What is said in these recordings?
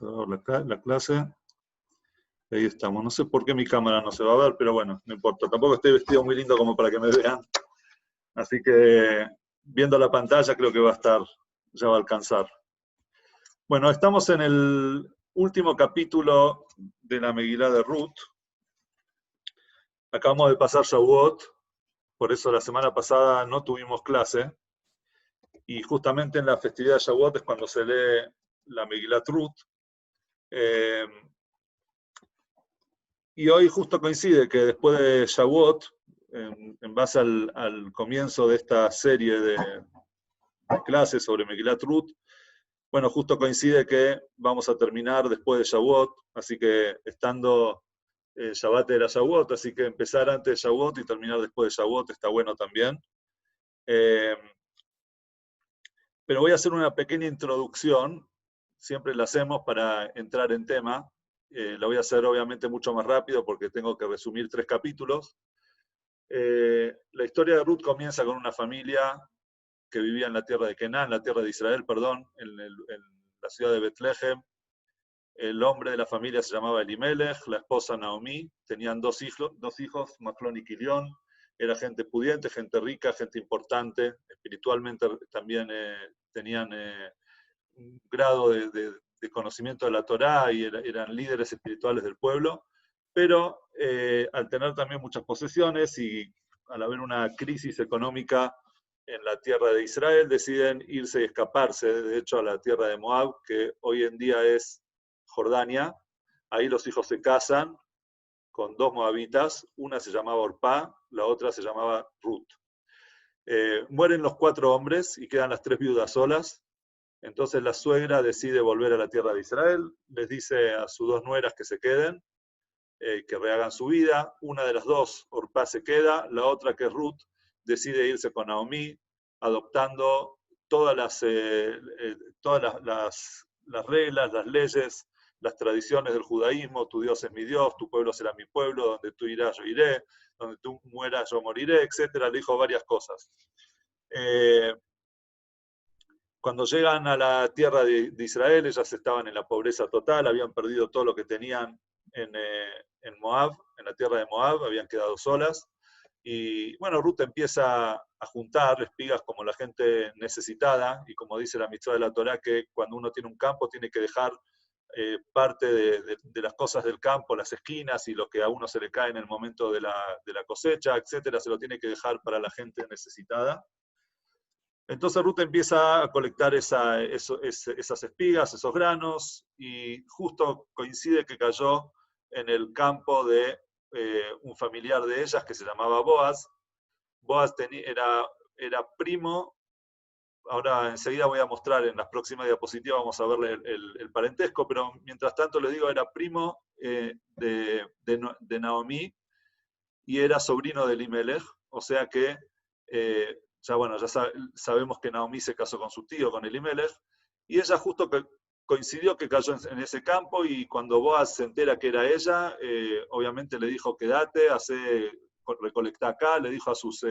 Vamos a ver la clase. Ahí estamos. No sé por qué mi cámara no se va a ver, pero bueno, no importa. Tampoco estoy vestido muy lindo como para que me vean. Así que viendo la pantalla creo que va a estar, ya va a alcanzar. Bueno, estamos en el último capítulo de la Megilá de Ruth. Acabamos de pasar Shavuot, por eso la semana pasada no tuvimos clase. Y justamente en la festividad de Shavuot es cuando se lee la Megilá Ruth. Y hoy justo coincide que después de Shavuot, en base al comienzo de esta serie de clases sobre Megillat Ruth, bueno, justo coincide que vamos a terminar después de Shavuot, así que estando Shabbat era Shavuot, así que empezar antes de Shavuot y terminar después de Shavuot está bueno también. Pero voy a hacer una pequeña introducción, siempre la hacemos para entrar en tema. La voy a hacer obviamente mucho más rápido porque tengo que resumir 3 capítulos. La historia de Ruth comienza con una familia que vivía en la tierra de Canaán, en la tierra de Israel, perdón, en la ciudad de Betlehem. El hombre de la familia se llamaba Elimelech, la esposa Naomi, tenían dos hijos, Machlón y Quilión. Era gente pudiente, gente rica, gente importante, espiritualmente también tenían un grado de conocimiento de la Torá y eran líderes espirituales del pueblo, pero al tener también muchas posesiones y al haber una crisis económica en la tierra de Israel, deciden irse y escaparse, de hecho, a la tierra de Moab, que hoy en día es Jordania. Ahí los hijos se casan con 2 moabitas, una se llamaba Orpá, la otra se llamaba Ruth. Mueren los 4 hombres y quedan las 3 viudas solas. Entonces la suegra decide volver a la tierra de Israel, les dice a sus 2 nueras que se queden, que rehagan su vida. Una de las 2, Orpá, se queda, la otra, que es Ruth, decide irse con Naomi, adoptando todas las reglas, las leyes, las tradiciones del judaísmo. Tu Dios es mi Dios, tu pueblo será mi pueblo, donde tú irás yo iré, donde tú mueras yo moriré, etc. Le dijo varias cosas. Cuando llegan a la tierra de Israel, ellas estaban en la pobreza total, habían perdido todo lo que tenían en Moab, en la tierra de Moab, habían quedado solas. Y bueno, Ruth empieza a juntar espigas como la gente necesitada, y como dice la mitzvah de la Torá, que cuando uno tiene un campo tiene que dejar parte de las cosas del campo, las esquinas y lo que a uno se le cae en el momento de la cosecha, etcétera, se lo tiene que dejar para la gente necesitada. Entonces Ruth empieza a colectar esas espigas, esos granos, y justo coincide que cayó en el campo de un familiar de ellas que se llamaba Boaz. Boaz era primo, ahora enseguida voy a mostrar en las próximas diapositivas, vamos a ver el parentesco, pero mientras tanto les digo, era primo de Naomi y era sobrino de Elimelech, o sea que ya sabemos que Naomi se casó con su tío, con Elimelech, y ella justo coincidió que cayó en ese campo, y cuando Boaz se entera que era ella, obviamente le dijo, quédate, recolectá acá, le dijo a sus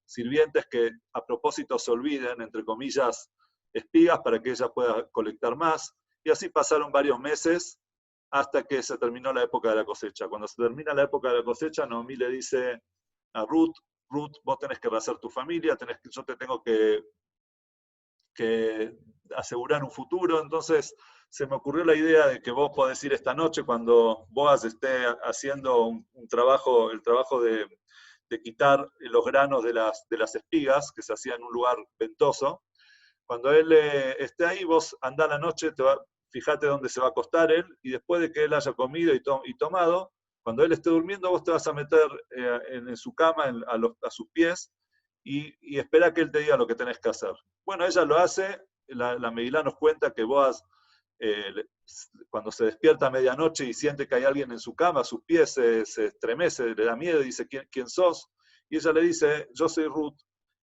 sirvientes que a propósito se olviden, entre comillas, espigas para que ella pueda colectar más, y así pasaron varios meses hasta que se terminó la época de la cosecha. Cuando se termina la época de la cosecha, Naomi le dice a Ruth, vos tenés que rehacer tu familia, yo te tengo que asegurar un futuro. Entonces se me ocurrió la idea de que vos podés ir esta noche, cuando Boaz esté haciendo un trabajo, el trabajo de quitar los granos de las espigas, que se hacía en un lugar ventoso. Cuando él esté ahí, vos andá a la noche, fíjate dónde se va a acostar él, y después de que él haya comido y tomado, cuando él esté durmiendo, vos te vas a meter en su cama, a sus pies, y espera que él te diga lo que tenés que hacer. Bueno, ella lo hace. La Megilá nos cuenta que Boaz, cuando se despierta a medianoche y siente que hay alguien en su cama, a sus pies se estremece, le da miedo, y dice, ¿quién sos? Y ella le dice, yo soy Ruth,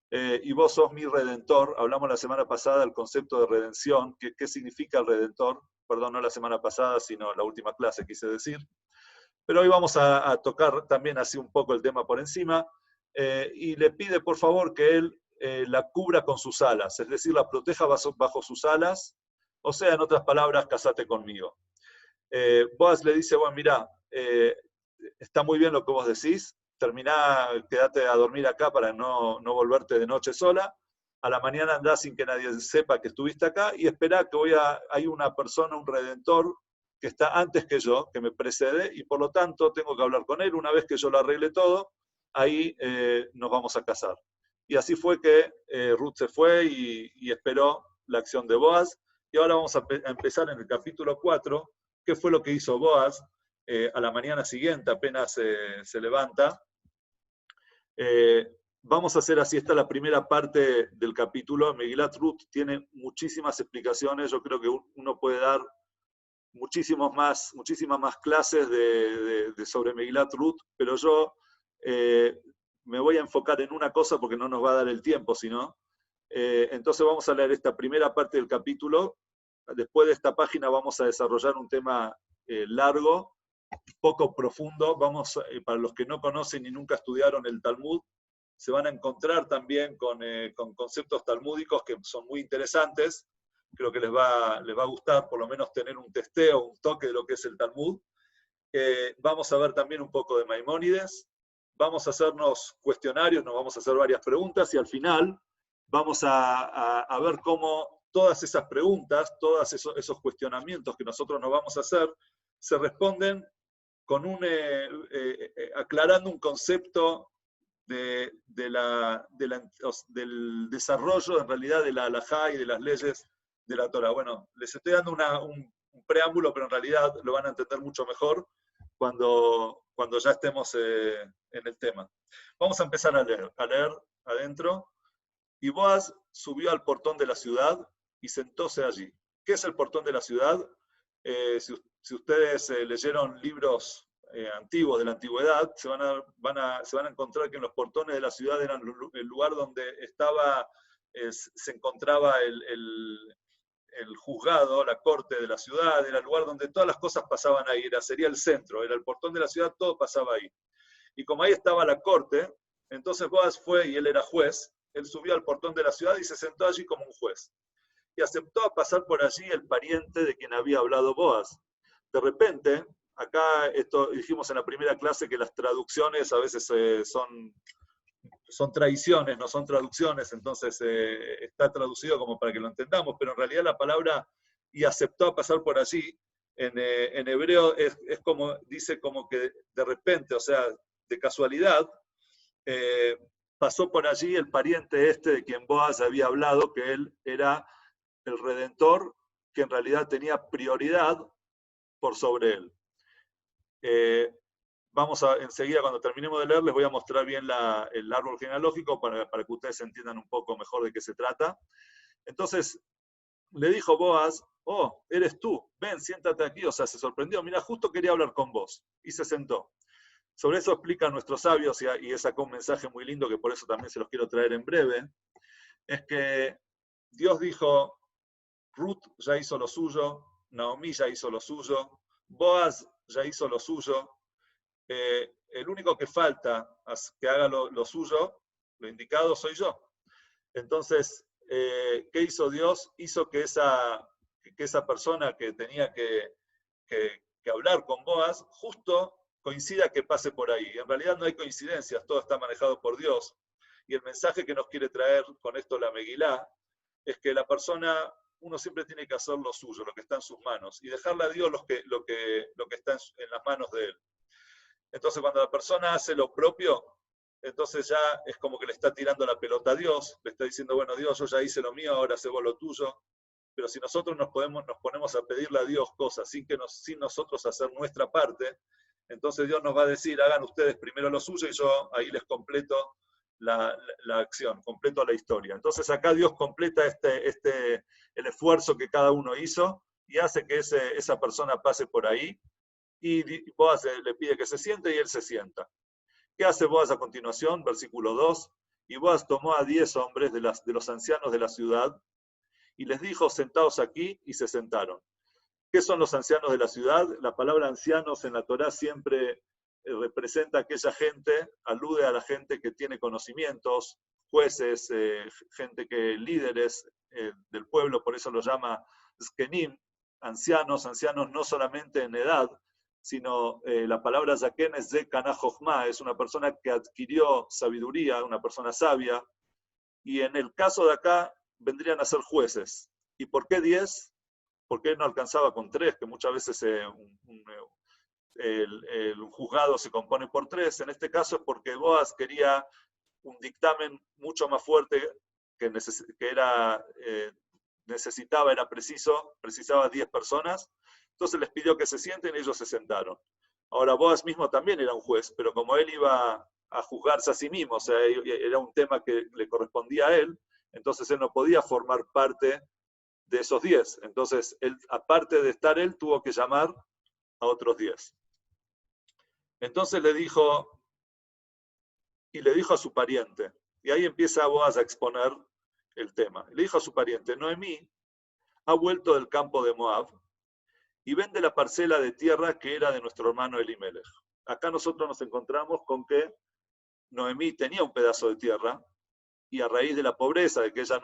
y vos sos mi redentor. Hablamos la semana pasada del concepto de redención. ¿Qué significa el redentor? Perdón, no la semana pasada, sino la última clase, quise decir. Pero hoy vamos a tocar también así un poco el tema por encima, y le pide por favor que él la cubra con sus alas, es decir, la proteja bajo sus alas, O sea, en otras palabras, casate conmigo. Boaz le dice, bueno, mira, está muy bien lo que vos decís, terminá, quédate a dormir acá para no volverte de noche sola, a la mañana andá sin que nadie sepa que estuviste acá y esperá que hay una persona, un redentor, que está antes que yo, que me precede, y por lo tanto tengo que hablar con él. Una vez que yo lo arregle todo, ahí nos vamos a casar. Y así fue que Ruth se fue y esperó la acción de Boaz. Y ahora vamos a empezar en el capítulo 4, qué fue lo que hizo Boaz a la mañana siguiente, apenas se levanta. Vamos a hacer así, esta la primera parte del capítulo. Megilat Ruth tiene muchísimas explicaciones, yo creo que uno puede dar muchísimas más clases sobre Megilat Ruth, pero yo me voy a enfocar en una cosa porque no nos va a dar el tiempo, sino. Entonces vamos a leer esta primera parte del capítulo. Después de esta página vamos a desarrollar un tema largo, poco profundo. Para los que no conocen y nunca estudiaron el Talmud, se van a encontrar también con conceptos talmúdicos que son muy interesantes. Creo que les va a gustar por lo menos tener un testeo, un toque de lo que es el Talmud. Vamos a ver también un poco de Maimónides. Vamos a hacernos cuestionarios, nos vamos a hacer varias preguntas y al final vamos a ver cómo todas esas preguntas, todos esos cuestionamientos que nosotros nos vamos a hacer, se responden con aclarando un concepto del desarrollo en realidad de la halajá y de las leyes de la Torah. Bueno, les estoy dando un preámbulo, pero en realidad lo van a entender mucho mejor cuando ya estemos en el tema. Vamos a empezar a leer adentro. Y Boaz subió al portón de la ciudad y sentóse allí. ¿Qué es el portón de la ciudad? Si ustedes leyeron libros antiguos de la antigüedad, se van a encontrar que en los portones de la ciudad eran el lugar donde se encontraba el juzgado, la corte de la ciudad, era el lugar donde todas las cosas pasaban ahí, sería el centro, era el portón de la ciudad, todo pasaba ahí. Y como ahí estaba la corte, entonces Boaz fue, y él era juez, él subió al portón de la ciudad y se sentó allí como un juez. Y aceptó a pasar por allí el pariente de quien había hablado Boaz. De repente, acá esto dijimos en la primera clase que las traducciones a veces son tradiciones, no son traducciones, entonces está traducido como para que lo entendamos, pero en realidad la palabra y aceptó a pasar por allí, en hebreo es como, dice como que de repente, o sea, de casualidad, pasó por allí el pariente de quien Boaz había hablado, que él era el redentor, que en realidad tenía prioridad por sobre él. Enseguida, cuando terminemos de leer, les voy a mostrar bien el árbol genealógico para que ustedes entiendan un poco mejor de qué se trata. Entonces, le dijo Boaz, oh, eres tú, ven, siéntate aquí. O sea, se sorprendió, mira, justo quería hablar con vos. Y se sentó. Sobre eso explican nuestros sabios, y sacó un mensaje muy lindo que por eso también se los quiero traer en breve, es que Dios dijo, Ruth ya hizo lo suyo, Naomi ya hizo lo suyo, Boaz ya hizo lo suyo, el único que falta que haga lo suyo, lo indicado, soy yo. Entonces, ¿qué hizo Dios? Hizo que esa persona que tenía que hablar con Boaz, justo coincida que pase por ahí. En realidad no hay coincidencias, todo está manejado por Dios. Y el mensaje que nos quiere traer con esto la Megilá es que la persona, uno siempre tiene que hacer lo suyo, lo que está en sus manos, y dejarle a Dios lo que está en las manos de él. Entonces, cuando la persona hace lo propio, entonces ya es como que le está tirando la pelota a Dios, le está diciendo, bueno, Dios, yo ya hice lo mío, ahora hace vos lo tuyo. Pero si nosotros nos ponemos a pedirle a Dios cosas sin nosotros hacer nuestra parte, entonces Dios nos va a decir, hagan ustedes primero lo suyo y yo ahí les completo la acción, completo la historia. Entonces acá Dios completa el esfuerzo que cada uno hizo y hace que esa persona pase por ahí, y Boaz le pide que se siente y él se sienta. ¿Qué hace Boaz a continuación? Versículo 2. Y Boaz tomó a 10 hombres de los ancianos de la ciudad y les dijo, sentaos aquí, y se sentaron. ¿Qué son los ancianos de la ciudad? La palabra ancianos en la Torá siempre representa a aquella gente, alude a la gente que tiene conocimientos, jueces, líderes del pueblo, por eso lo llama zkenim, ancianos, ancianos no solamente en edad, sino la palabra zaken es de kana jochma, es una persona que adquirió sabiduría, una persona sabia, y en el caso de acá vendrían a ser jueces. ¿Y por qué 10? ¿Por qué no alcanzaba con 3? Que muchas veces el juzgado se compone por 3. En este caso es porque Boaz quería un dictamen mucho más fuerte que precisaba 10 personas. Entonces les pidió que se sienten y ellos se sentaron. Ahora, Boaz mismo también era un juez, pero como él iba a juzgarse a sí mismo, o sea, era un tema que le correspondía a él, entonces él no podía formar parte de esos 10. Entonces, él, aparte de estar él, tuvo que llamar a otros 10. Entonces le dijo a su pariente, y ahí empieza Boaz a exponer el tema. Le dijo a su pariente, Noemí ha vuelto del campo de Moab y vende la parcela de tierra que era de nuestro hermano Elimelech. Acá nosotros nos encontramos con que Noemí tenía un pedazo de tierra y a raíz de la pobreza, de que ella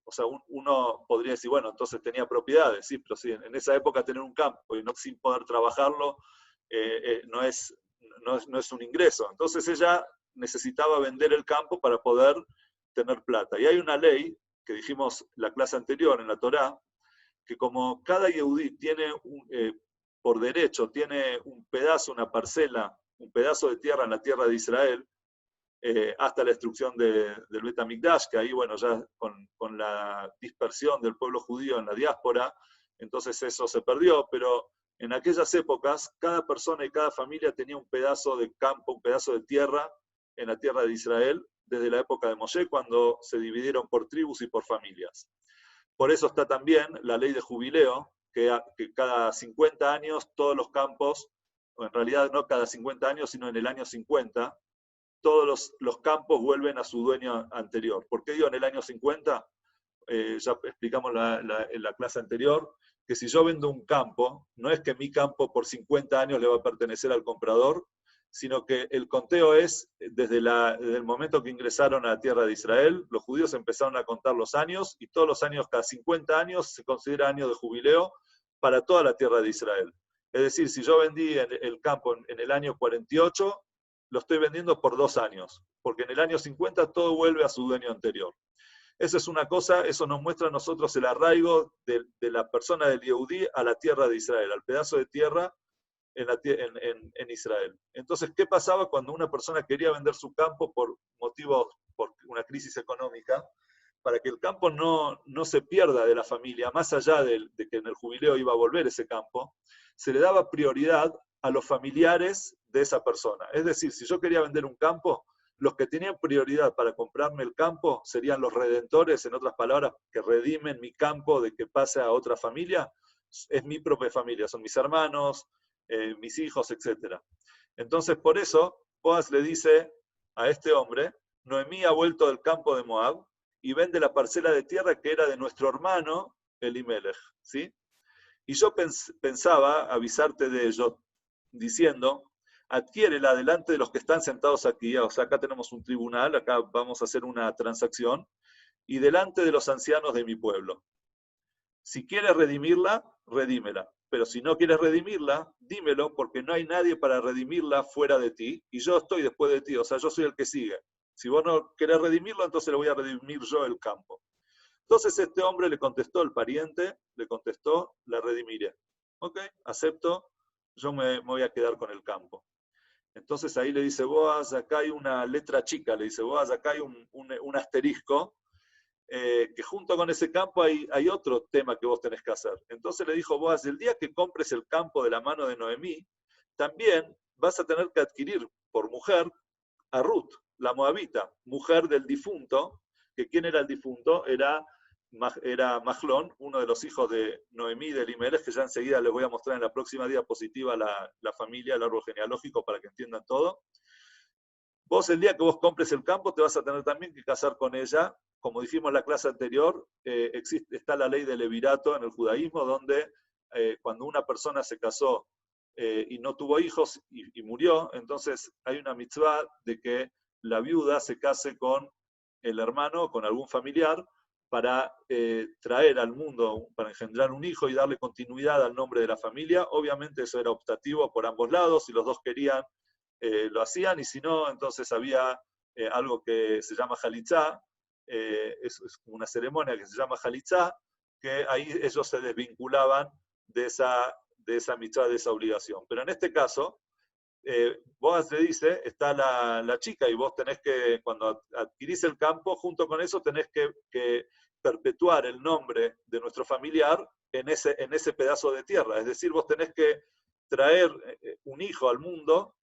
o sea, uno podría decir, bueno, entonces tenía propiedades, sí, pero sí, en esa época tener un campo y no sin poder trabajarlo no es un ingreso. Entonces ella necesitaba vender el campo para poder tener plata. Y hay una ley, que dijimos la clase anterior en la Torá, que como cada yehudí tiene, por derecho, tiene un pedazo, una parcela, un pedazo de tierra en la tierra de Israel, hasta la destrucción del Bet HaMikdash, que ahí, bueno, ya con la dispersión del pueblo judío en la diáspora, entonces eso se perdió, pero en aquellas épocas, cada persona y cada familia tenía un pedazo de campo, un pedazo de tierra en la tierra de Israel, desde la época de Moshe, cuando se dividieron por tribus y por familias. Por eso está también la ley de jubileo, que cada 50 años todos los campos, o en realidad no cada 50 años, sino en el año 50, todos los campos vuelven a su dueño anterior. ¿Por qué digo en el año 50? Ya explicamos en la clase anterior, que si yo vendo un campo, no es que mi campo por 50 años le va a pertenecer al comprador, sino que el conteo es desde el momento que ingresaron a la tierra de Israel, los judíos empezaron a contar los años, y todos los años, cada 50 años, se considera año de jubileo para toda la tierra de Israel. Es decir, si yo vendí el campo en el año 48, lo estoy vendiendo por 2 años, porque en el año 50 todo vuelve a su dueño anterior. Esa es una cosa, eso nos muestra a nosotros el arraigo de la persona del Yehudí a la tierra de Israel, al pedazo de tierra en Israel. Entonces, ¿qué pasaba cuando una persona quería vender su campo por una crisis económica? Para que el campo no se pierda de la familia, más allá de que en el jubileo iba a volver ese campo, se le daba prioridad a los familiares de esa persona. Es decir, si yo quería vender un campo, los que tenían prioridad para comprarme el campo serían los redentores, en otras palabras, que redimen mi campo de que pase a otra familia, es mi propia familia, son mis hermanos, mis hijos, etc. Entonces, por eso, Boaz le dice a este hombre, Noemí ha vuelto del campo de Moab y vende la parcela de tierra que era de nuestro hermano Elimelech, ¿sí? Y yo pensaba avisarte de ello, diciendo, adquiérela delante de los que están sentados aquí, o sea, acá tenemos un tribunal, acá vamos a hacer una transacción, y delante de los ancianos de mi pueblo. Si quieres redimirla, redímela, pero si no quieres redimirla, dímelo, porque no hay nadie para redimirla fuera de ti, y yo estoy después de ti, o sea, yo soy el que sigue. Si vos no querés redimirlo, entonces le voy a redimir yo el campo. Entonces este hombre le contestó, el pariente, le contestó, la redimiré. Ok, acepto, yo me voy a quedar con el campo. Entonces ahí le dice Boaz, acá hay una letra chica, le dice Boaz, acá hay un asterisco, que junto con ese campo hay otro tema que vos tenés que hacer. Entonces le dijo Boaz, el día que compres el campo de la mano de Noemí, también vas a tener que adquirir por mujer a Ruth, la moabita, mujer del difunto, que ¿quién era el difunto? Era Mahlón, uno de los hijos de Noemí de Elimelech, que ya enseguida les voy a mostrar en la próxima diapositiva la familia, el árbol genealógico, para que entiendan todo. Vos el día que vos compres el campo te vas a tener también que casar con ella. Como dijimos en la clase anterior, está la ley del levirato en el judaísmo, donde cuando una persona se casó y no tuvo hijos y murió, entonces hay una mitzvah de que la viuda se case con el hermano, con algún familiar, para traer al mundo, para engendrar un hijo y darle continuidad al nombre de la familia. Obviamente eso era optativo por ambos lados, si los dos querían, lo hacían, y si no, entonces había algo que se llama jalitzá, es una ceremonia que se llama jalitzá, que ahí ellos se desvinculaban de esa mitzvah, de esa obligación. Pero en este caso, Boaz le dice, está la chica, y vos tenés que, cuando adquirís el campo, junto con eso tenés que perpetuar el nombre de nuestro familiar en ese pedazo de tierra. Es decir, vos tenés que traer un hijo al mundo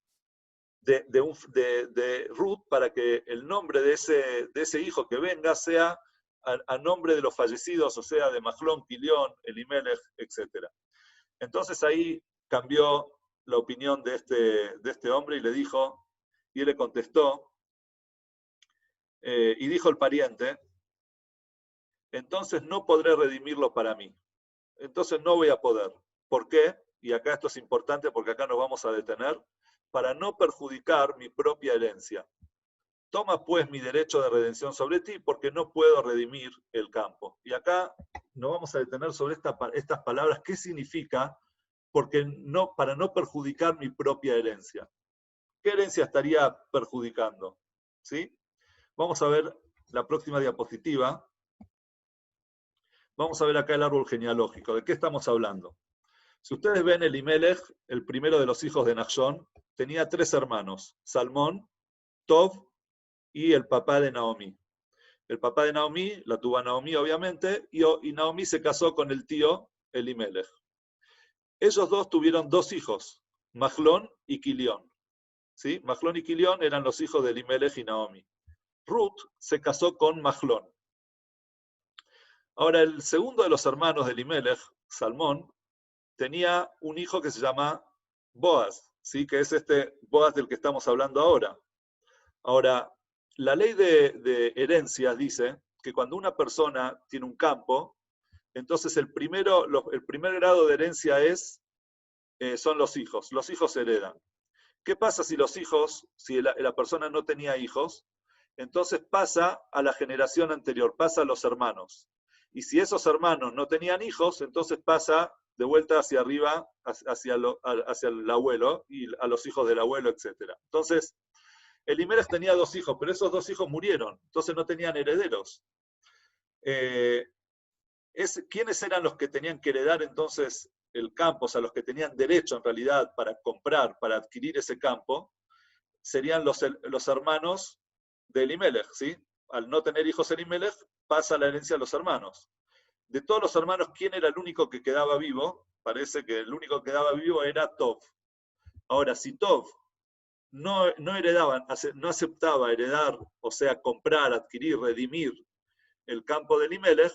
de Ruth, para que el nombre de ese hijo que venga sea a nombre de los fallecidos, o sea, de Mahlón, Quilión, Elimelech, etc. Entonces ahí cambió la opinión de este hombre y le dijo, y él le contestó, y dijo el pariente, entonces no podré redimirlo para mí. Entonces no voy a poder. ¿Por qué? Y acá esto es importante porque acá nos vamos a detener, para no perjudicar mi propia herencia. Toma pues mi derecho de redención sobre ti, porque no puedo redimir el campo. Y acá nos vamos a detener sobre estas palabras. ¿Qué significa? Porque para no perjudicar mi propia herencia. ¿Qué herencia estaría perjudicando? ¿Sí? Vamos a ver la próxima diapositiva. Vamos a ver acá el árbol genealógico. ¿De qué estamos hablando? Si ustedes ven, Elimelech, el primero de los hijos de Nachshon, tenía 3 hermanos, Salmón, Tov y el papá de Naomi. El papá de Naomi la tuvo a Naomi, obviamente, y Naomi se casó con el tío Elimelech. Ellos dos tuvieron 2 hijos, Mahlón y Quilión. ¿Sí? Mahlón y Quilión eran los hijos de Elimelech y Naomi. Ruth se casó con Mahlón. Ahora, el segundo de los hermanos de Elimelech, Salmón, tenía un hijo que se llama Boaz, ¿sí? Que es este Boaz del que estamos hablando ahora. Ahora, la ley de herencias dice que cuando una persona tiene un campo, entonces el primer grado de herencia son los hijos. Los hijos heredan. ¿Qué pasa si la persona no tenía hijos? Entonces pasa a la generación anterior, pasa a los hermanos. Y si esos hermanos no tenían hijos, entonces pasa de vuelta hacia arriba, hacia el abuelo y a los hijos del abuelo, etc. Entonces, Elimelech tenía 2 hijos, pero esos 2 hijos murieron, entonces no tenían herederos. ¿Quiénes eran los que tenían que heredar entonces el campo? O sea, los que tenían derecho en realidad para comprar, para adquirir ese campo, serían los hermanos de Elimelech, ¿sí? Al no tener hijos Elimelech, pasa la herencia a los hermanos. De todos los hermanos, ¿quién era el único que quedaba vivo? Parece que el único que quedaba vivo era Tov. Ahora, si Tov no aceptaba heredar, o sea, comprar, adquirir, redimir el campo de Elimelech,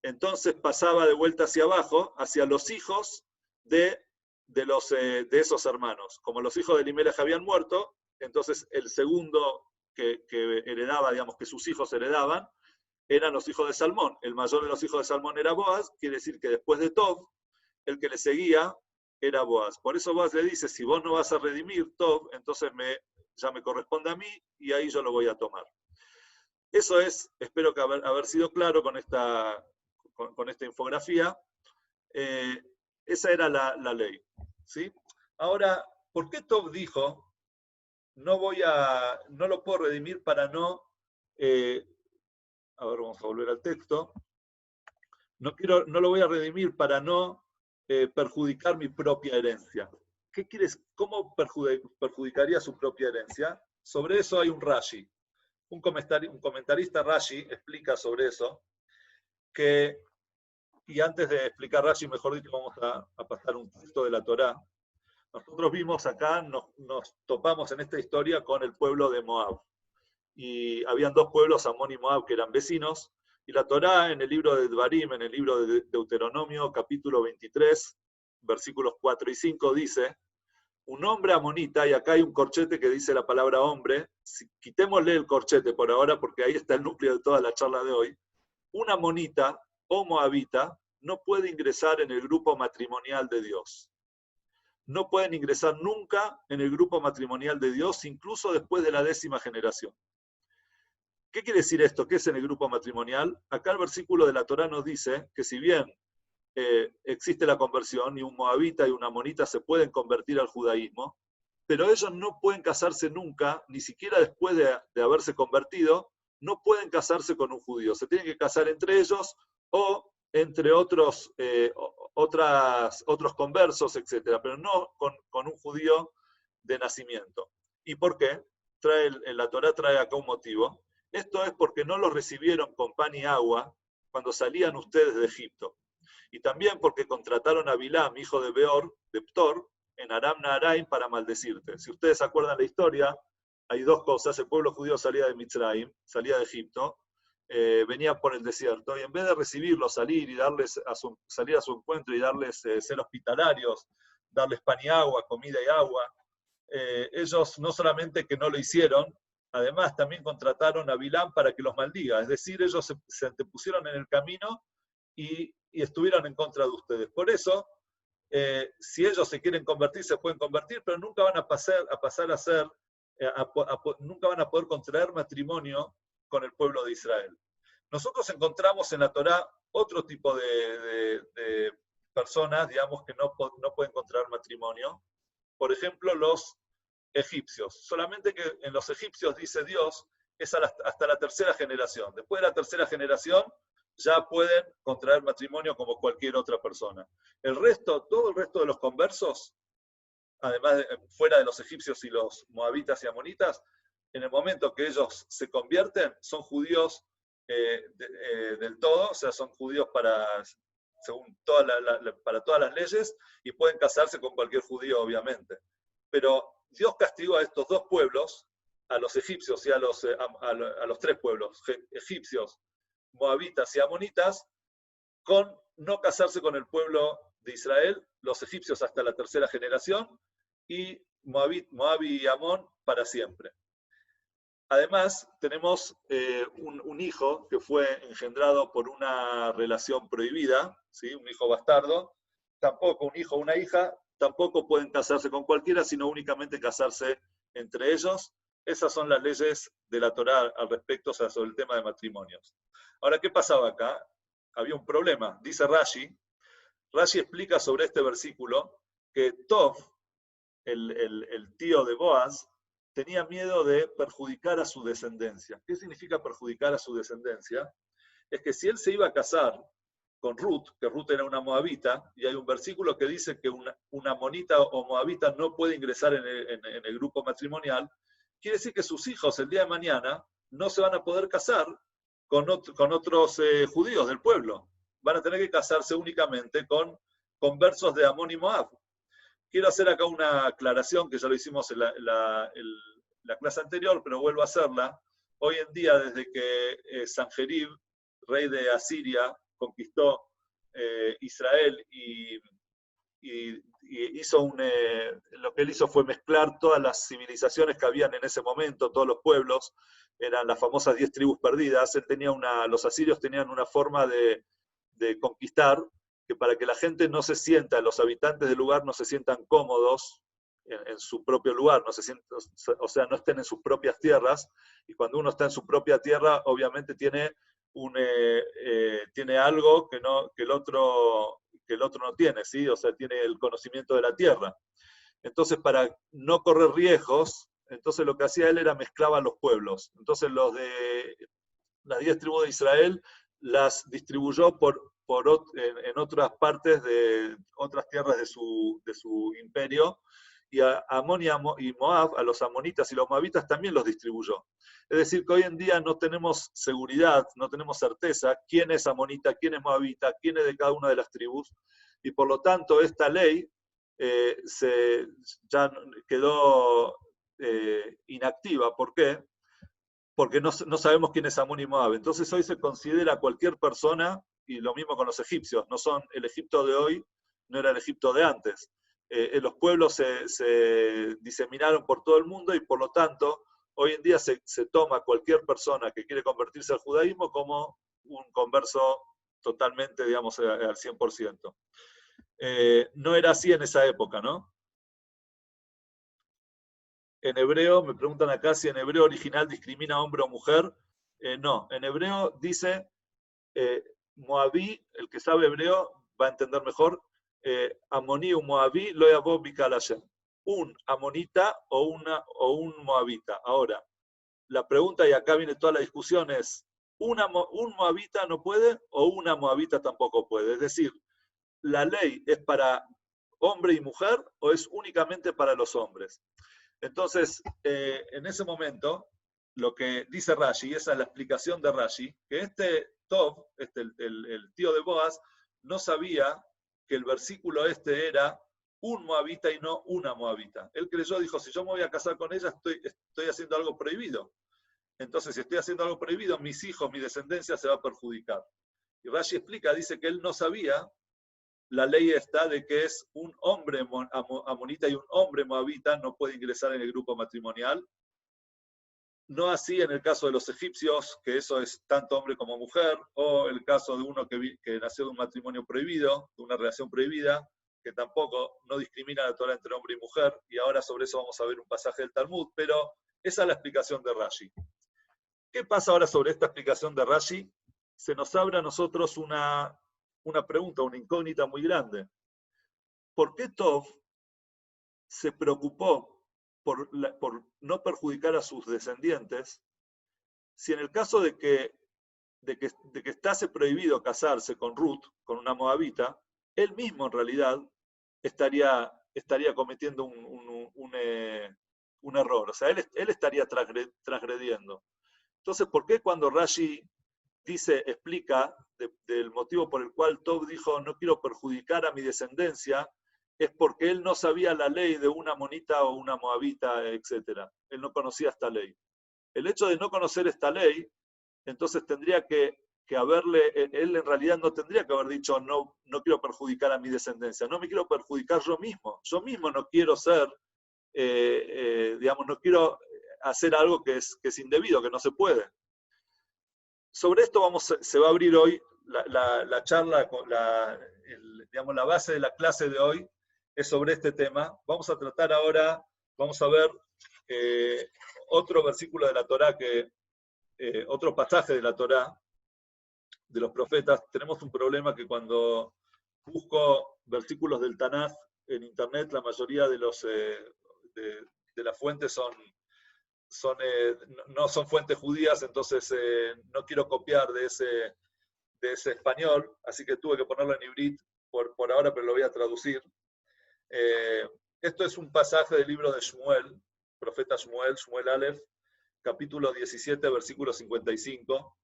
entonces pasaba de vuelta hacia abajo, hacia los hijos de esos hermanos. Como los hijos de Elimelech habían muerto, entonces el segundo que heredaba, digamos, que sus hijos heredaban, eran los hijos de Salmón. El mayor de los hijos de Salmón era Boaz, quiere decir que después de Tov, el que le seguía era Boaz. Por eso Boaz le dice, si vos no vas a redimir Tov, entonces ya me corresponde a mí y ahí yo lo voy a tomar. Eso es, espero que haber sido claro con esta infografía. Esa era la ley. ¿Sí? Ahora, ¿por qué Tov dijo, no lo puedo redimir para no... a ver, vamos a volver al texto. No lo voy a redimir para no perjudicar mi propia herencia. ¿Cómo perjudicaría su propia herencia? Sobre eso hay un Rashi. Un comentarista Rashi explica sobre eso, y antes de explicar Rashi, mejor dicho, vamos a pasar un texto de la Torá. Nosotros vimos acá, nos topamos en esta historia con el pueblo de Moab. Y habían 2 pueblos, Amón y Moab, que eran vecinos. Y la Torá, en el libro de Dvarim, en el libro de Deuteronomio, capítulo 23, versículos 4 y 5, dice, un hombre amonita, y acá hay un corchete que dice la palabra hombre, quitémosle el corchete por ahora, porque ahí está el núcleo de toda la charla de hoy. Un amonita o moabita no puede ingresar en el grupo matrimonial de Dios. No pueden ingresar nunca en el grupo matrimonial de Dios, incluso después de la 10ª generación. ¿Qué quiere decir esto? ¿Qué es en el grupo matrimonial? Acá el versículo de la Torá nos dice que si bien existe la conversión y un moabita y una amonita se pueden convertir al judaísmo, pero ellos no pueden casarse nunca, ni siquiera después de haberse convertido, no pueden casarse con un judío. Se tienen que casar entre ellos o entre otros, otros conversos, etc., pero no con un judío de nacimiento. ¿Y por qué? La Torá trae acá un motivo. Esto es porque no los recibieron con pan y agua cuando salían ustedes de Egipto. Y también porque contrataron a Bilam, hijo de Beor, de Ptor, en Aram Naharaim para maldecirte. Si ustedes se acuerdan la historia, hay dos cosas. El pueblo judío salía de Mitzrayim, salía de Egipto, venía por el desierto, y en vez de recibirlos, salir y darles salir a su encuentro y darles ser hospitalarios, darles pan y agua, comida y agua, ellos no solamente que no lo hicieron, además también contrataron a Bilam para que los maldiga. Es decir, ellos se antepusieron en el camino y estuvieron en contra de ustedes. Por eso, si ellos se quieren convertir, se pueden convertir, pero nunca van a pasar a ser, nunca van a poder contraer matrimonio con el pueblo de Israel. Nosotros encontramos en la Torá otro tipo de personas, digamos, que no pueden contraer matrimonio. Por ejemplo, los egipcios. Solamente que en los egipcios, dice Dios, es hasta la tercera generación. Después de la tercera generación, ya pueden contraer matrimonio como cualquier otra persona. Todo el resto de los conversos, además fuera de los egipcios y los moabitas y amonitas, en el momento que ellos se convierten, son judíos del todo, o sea, son judíos según para todas las leyes, y pueden casarse con cualquier judío, obviamente. Pero Dios castigó a estos dos pueblos, a los egipcios y a los tres pueblos, egipcios, moabitas y amonitas, con no casarse con el pueblo de Israel, los egipcios hasta la tercera generación, y Moab y Amón para siempre. Además, tenemos un hijo que fue engendrado por una relación prohibida, ¿sí? Un hijo bastardo. Tampoco un hijo o una hija, tampoco pueden casarse con cualquiera, sino únicamente casarse entre ellos. Esas son las leyes de la Torá al respecto, o sea, sobre el tema de matrimonios. Ahora, ¿qué pasaba acá? Había un problema. Dice Rashi explica sobre este versículo que Tov, el tío de Boaz, tenía miedo de perjudicar a su descendencia. ¿Qué significa perjudicar a su descendencia? Es que si él se iba a casar con Ruth, que Ruth era una moabita, y hay un versículo que dice que una amonita o moabita no puede ingresar en el grupo matrimonial, quiere decir que sus hijos el día de mañana no se van a poder casar con otros judíos del pueblo. Van a tener que casarse únicamente con conversos de Amón y Moab. Quiero hacer acá una aclaración, que ya lo hicimos en la clase anterior, pero vuelvo a hacerla. Hoy en día, desde que Sanjerib, rey de Asiria, conquistó Israel y hizo lo que él hizo fue mezclar todas las civilizaciones que habían en ese momento, todos los pueblos, eran las famosas 10 tribus perdidas. Los asirios tenían una forma de conquistar que para que la gente no se sienta, los habitantes del lugar no se sientan cómodos en su propio lugar, no estén en sus propias tierras, y cuando uno está en su propia tierra, obviamente tiene algo que el otro no tiene, ¿sí? O sea, tiene el conocimiento de la tierra. Entonces, para no correr riesgos, entonces lo que hacía él era mezclaba los pueblos. Entonces, los de las 10 tribus de Israel las distribuyó en otras partes de otras tierras de su imperio, y a Amón y Moab, a los amonitas y los moabitas, también los distribuyó. Es decir, que hoy en día no tenemos seguridad, no tenemos certeza quién es amonita, quién es moabita, quién es de cada una de las tribus, y por lo tanto esta ley ya quedó inactiva. ¿Por qué? Porque no sabemos quién es Amón y Moab. Entonces hoy se considera cualquier persona, y lo mismo con los egipcios, el Egipto de hoy no era el Egipto de antes. Los pueblos se diseminaron por todo el mundo, y por lo tanto hoy en día se toma cualquier persona que quiere convertirse al judaísmo como un converso totalmente, digamos, al 100%. No era así en esa época, ¿no? En hebreo, me preguntan acá si en hebreo original discrimina hombre o mujer. No, en hebreo dice, Moabí, el que sabe hebreo va a entender mejor, Amoní un Moabí lo yavó bikal Hashem. Un amonita o un moabita. Ahora, la pregunta, y acá viene toda la discusión, es, ¿un moabita no puede o una moabita tampoco puede? Es decir, ¿la ley es para hombre y mujer o es únicamente para los hombres? Entonces, en ese momento, lo que dice Rashi, esa es la explicación de Rashi, que este Tov, el tío de Boaz, no sabía que el versículo este era un moabita y no una moabita. Él creyó, dijo, si yo me voy a casar con ella, estoy haciendo algo prohibido. Entonces, si estoy haciendo algo prohibido, mis hijos, mi descendencia se va a perjudicar. Y Rashi explica, dice que él no sabía la ley está de que es un hombre amonita y un hombre moabita no puede ingresar en el grupo matrimonial. No así en el caso de los egipcios, que eso es tanto hombre como mujer, o el caso de uno que nació de un matrimonio prohibido, de una relación prohibida, que tampoco no discrimina la Torah entre hombre y mujer, y ahora sobre eso vamos a ver un pasaje del Talmud, pero esa es la explicación de Rashi. ¿Qué pasa ahora sobre esta explicación de Rashi? Se nos abre a nosotros una pregunta, una incógnita muy grande. ¿Por qué Tov se preocupó por no perjudicar a sus descendientes si en el caso de que estase prohibido casarse con Ruth, con una moabita, él mismo en realidad estaría cometiendo un error? O sea, él estaría transgrediendo. Entonces, ¿por qué cuando Rashi explica del motivo por el cual Tov dijo no quiero perjudicar a mi descendencia, es porque él no sabía la ley de una monita o una moabita, etc. Él no conocía esta ley. El hecho de no conocer esta ley, entonces tendría que haberle, él en realidad no tendría que haber dicho no quiero perjudicar a mi descendencia, no me quiero perjudicar yo mismo no quiero ser, digamos, no quiero hacer algo que es indebido, que no se puede. Sobre esto se va a abrir hoy la charla, digamos, la base de la clase de hoy es sobre este tema. Vamos a tratar ahora, vamos a ver otro versículo de la Torá, otro pasaje de la Torá, de los profetas. Tenemos un problema que cuando busco versículos del Tanaj en internet, la mayoría de las fuentes no son fuentes judías, entonces no quiero copiar de ese español, así que tuve que ponerlo en ibrit por ahora, pero lo voy a traducir. Esto es un pasaje del libro de Shmuel, profeta Shmuel Aleph, capítulo 17, versículo 55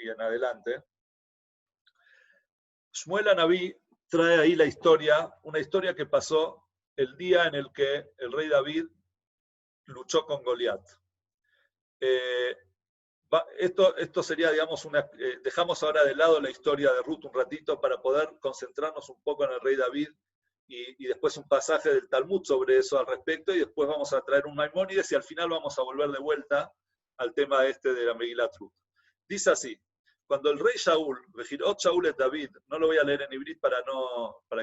y en adelante. Shmuel Anabí trae ahí una historia que pasó el día en el que el rey David luchó con Goliat. Esto sería, digamos, dejamos ahora de lado la historia de Ruth un ratito para poder concentrarnos un poco en el rey David y después un pasaje del Talmud sobre eso al respecto, y después vamos a traer un Maimónides y al final vamos a volver de vuelta al tema de la Megilat Ruth. Dice así: cuando el rey Shaul, Vejirot Shaul es David, no lo voy a leer en ibrit para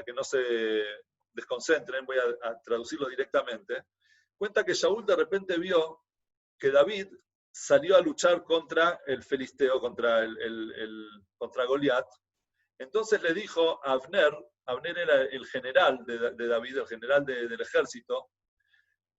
que no se desconcentren, voy a traducirlo directamente. Cuenta que Shaul de repente vio que David salió a luchar contra el filisteo, contra Goliat. Entonces le dijo a Abner era el general de David, el general del ejército,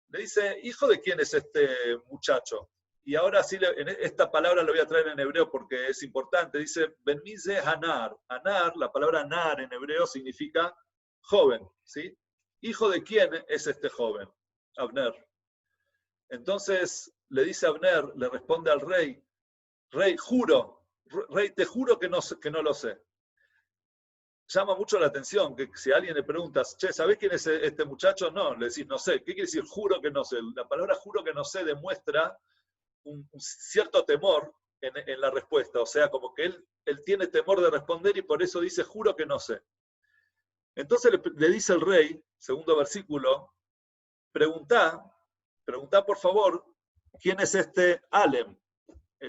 le dice, ¿hijo de quién es este muchacho? Y ahora sí, esta palabra la voy a traer en hebreo porque es importante. Dice, Benmize Hanar. Hanar, la palabra Nar en hebreo significa joven, ¿sí? ¿Hijo de quién es este joven? Abner. Entonces le dice Abner, le responde al rey, rey, te juro que no lo sé. Llama mucho la atención que si a alguien le preguntas, che, ¿sabés quién es este muchacho? No, le decís, no sé. ¿Qué quiere decir juro que no sé? La palabra juro que no sé demuestra un cierto temor en la respuesta. O sea, como que él tiene temor de responder y por eso dice, juro que no sé. Entonces le dice el rey, segundo versículo, preguntá por favor, ¿quién es este Alem?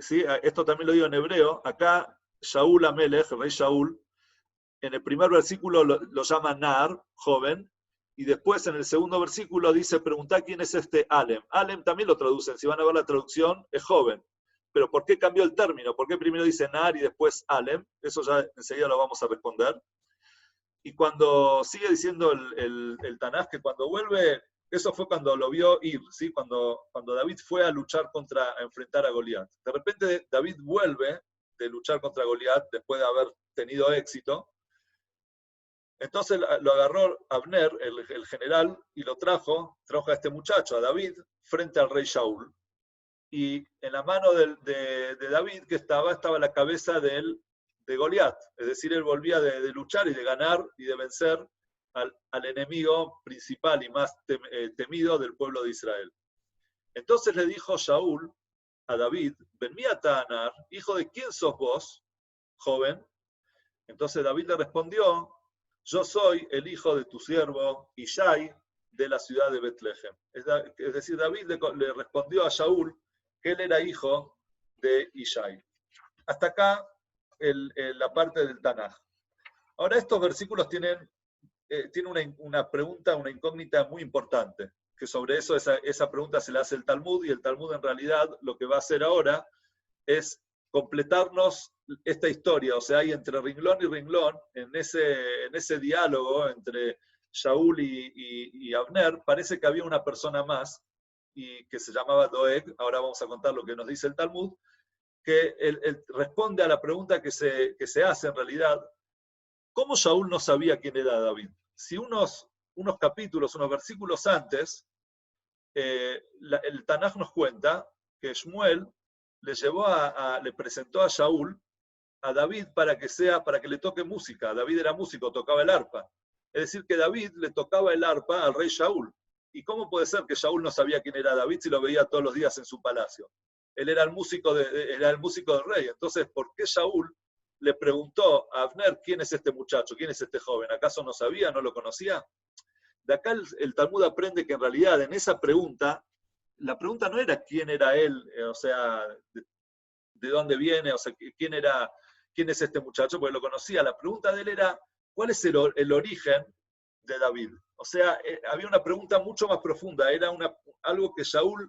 ¿Sí? Esto también lo digo en hebreo. Acá, Shaul Amelech, el rey Shaul, en el primer versículo lo llama Nar, joven, y después en el segundo versículo dice, preguntá quién es este Alem. Alem también lo traducen, si van a ver la traducción, es joven. pero ¿por qué cambió el término? ¿Por qué primero dice Nar y después Alem? Eso ya enseguida lo vamos a responder. Y cuando sigue diciendo el Tanaj, que cuando vuelve, eso fue cuando lo vio ir, ¿sí? Cuando David fue a luchar a enfrentar a Goliat. De repente David vuelve de luchar contra Goliat después de haber tenido éxito. Entonces lo agarró Abner, el general, y lo trajo a este muchacho, a David, frente al rey Shaul. Y en la mano de David, que estaba la cabeza de Goliat. Es decir, él volvía de luchar y de ganar y de vencer al enemigo principal y más temido del pueblo de Israel. Entonces le dijo Shaul a David, Benmiata Anar, hijo de quién sos vos, joven. Entonces David le respondió, yo soy el hijo de tu siervo Ishai de la ciudad de Betlehem. Es decir, David le respondió a Shaul que él era hijo de Ishai. Hasta acá la parte del Tanaj. Ahora estos versículos tienen una pregunta, una incógnita muy importante, que sobre eso esa pregunta se la hace el Talmud, y el Talmud en realidad lo que va a hacer ahora es completarnos esta historia. O sea, hay entre renglón y renglón, en ese diálogo entre Shaul y Abner, parece que había una persona más, y que se llamaba Doeg. Ahora vamos a contar lo que nos dice el Talmud, que él responde a la pregunta que se hace en realidad. ¿Cómo Shaul no sabía quién era David? Si unos capítulos, unos versículos antes, el Tanaj nos cuenta que Shmuel le presentó a Shaul a David para que le toque música. David era músico, tocaba el arpa. Es decir, que David le tocaba el arpa al rey Shaul. ¿Y cómo puede ser que Shaul no sabía quién era David si lo veía todos los días en su palacio? Él era el músico del rey. Entonces, ¿por qué Shaul le preguntó a Abner quién es este muchacho, quién es este joven? ¿Acaso no sabía, no lo conocía? De acá el Talmud aprende que en realidad en esa pregunta, la pregunta no era quién era él, o sea, de dónde viene, o sea, quién es este muchacho, porque lo conocía. La pregunta de él era, ¿cuál es el origen de David? O sea, había una pregunta mucho más profunda, era algo que Shaul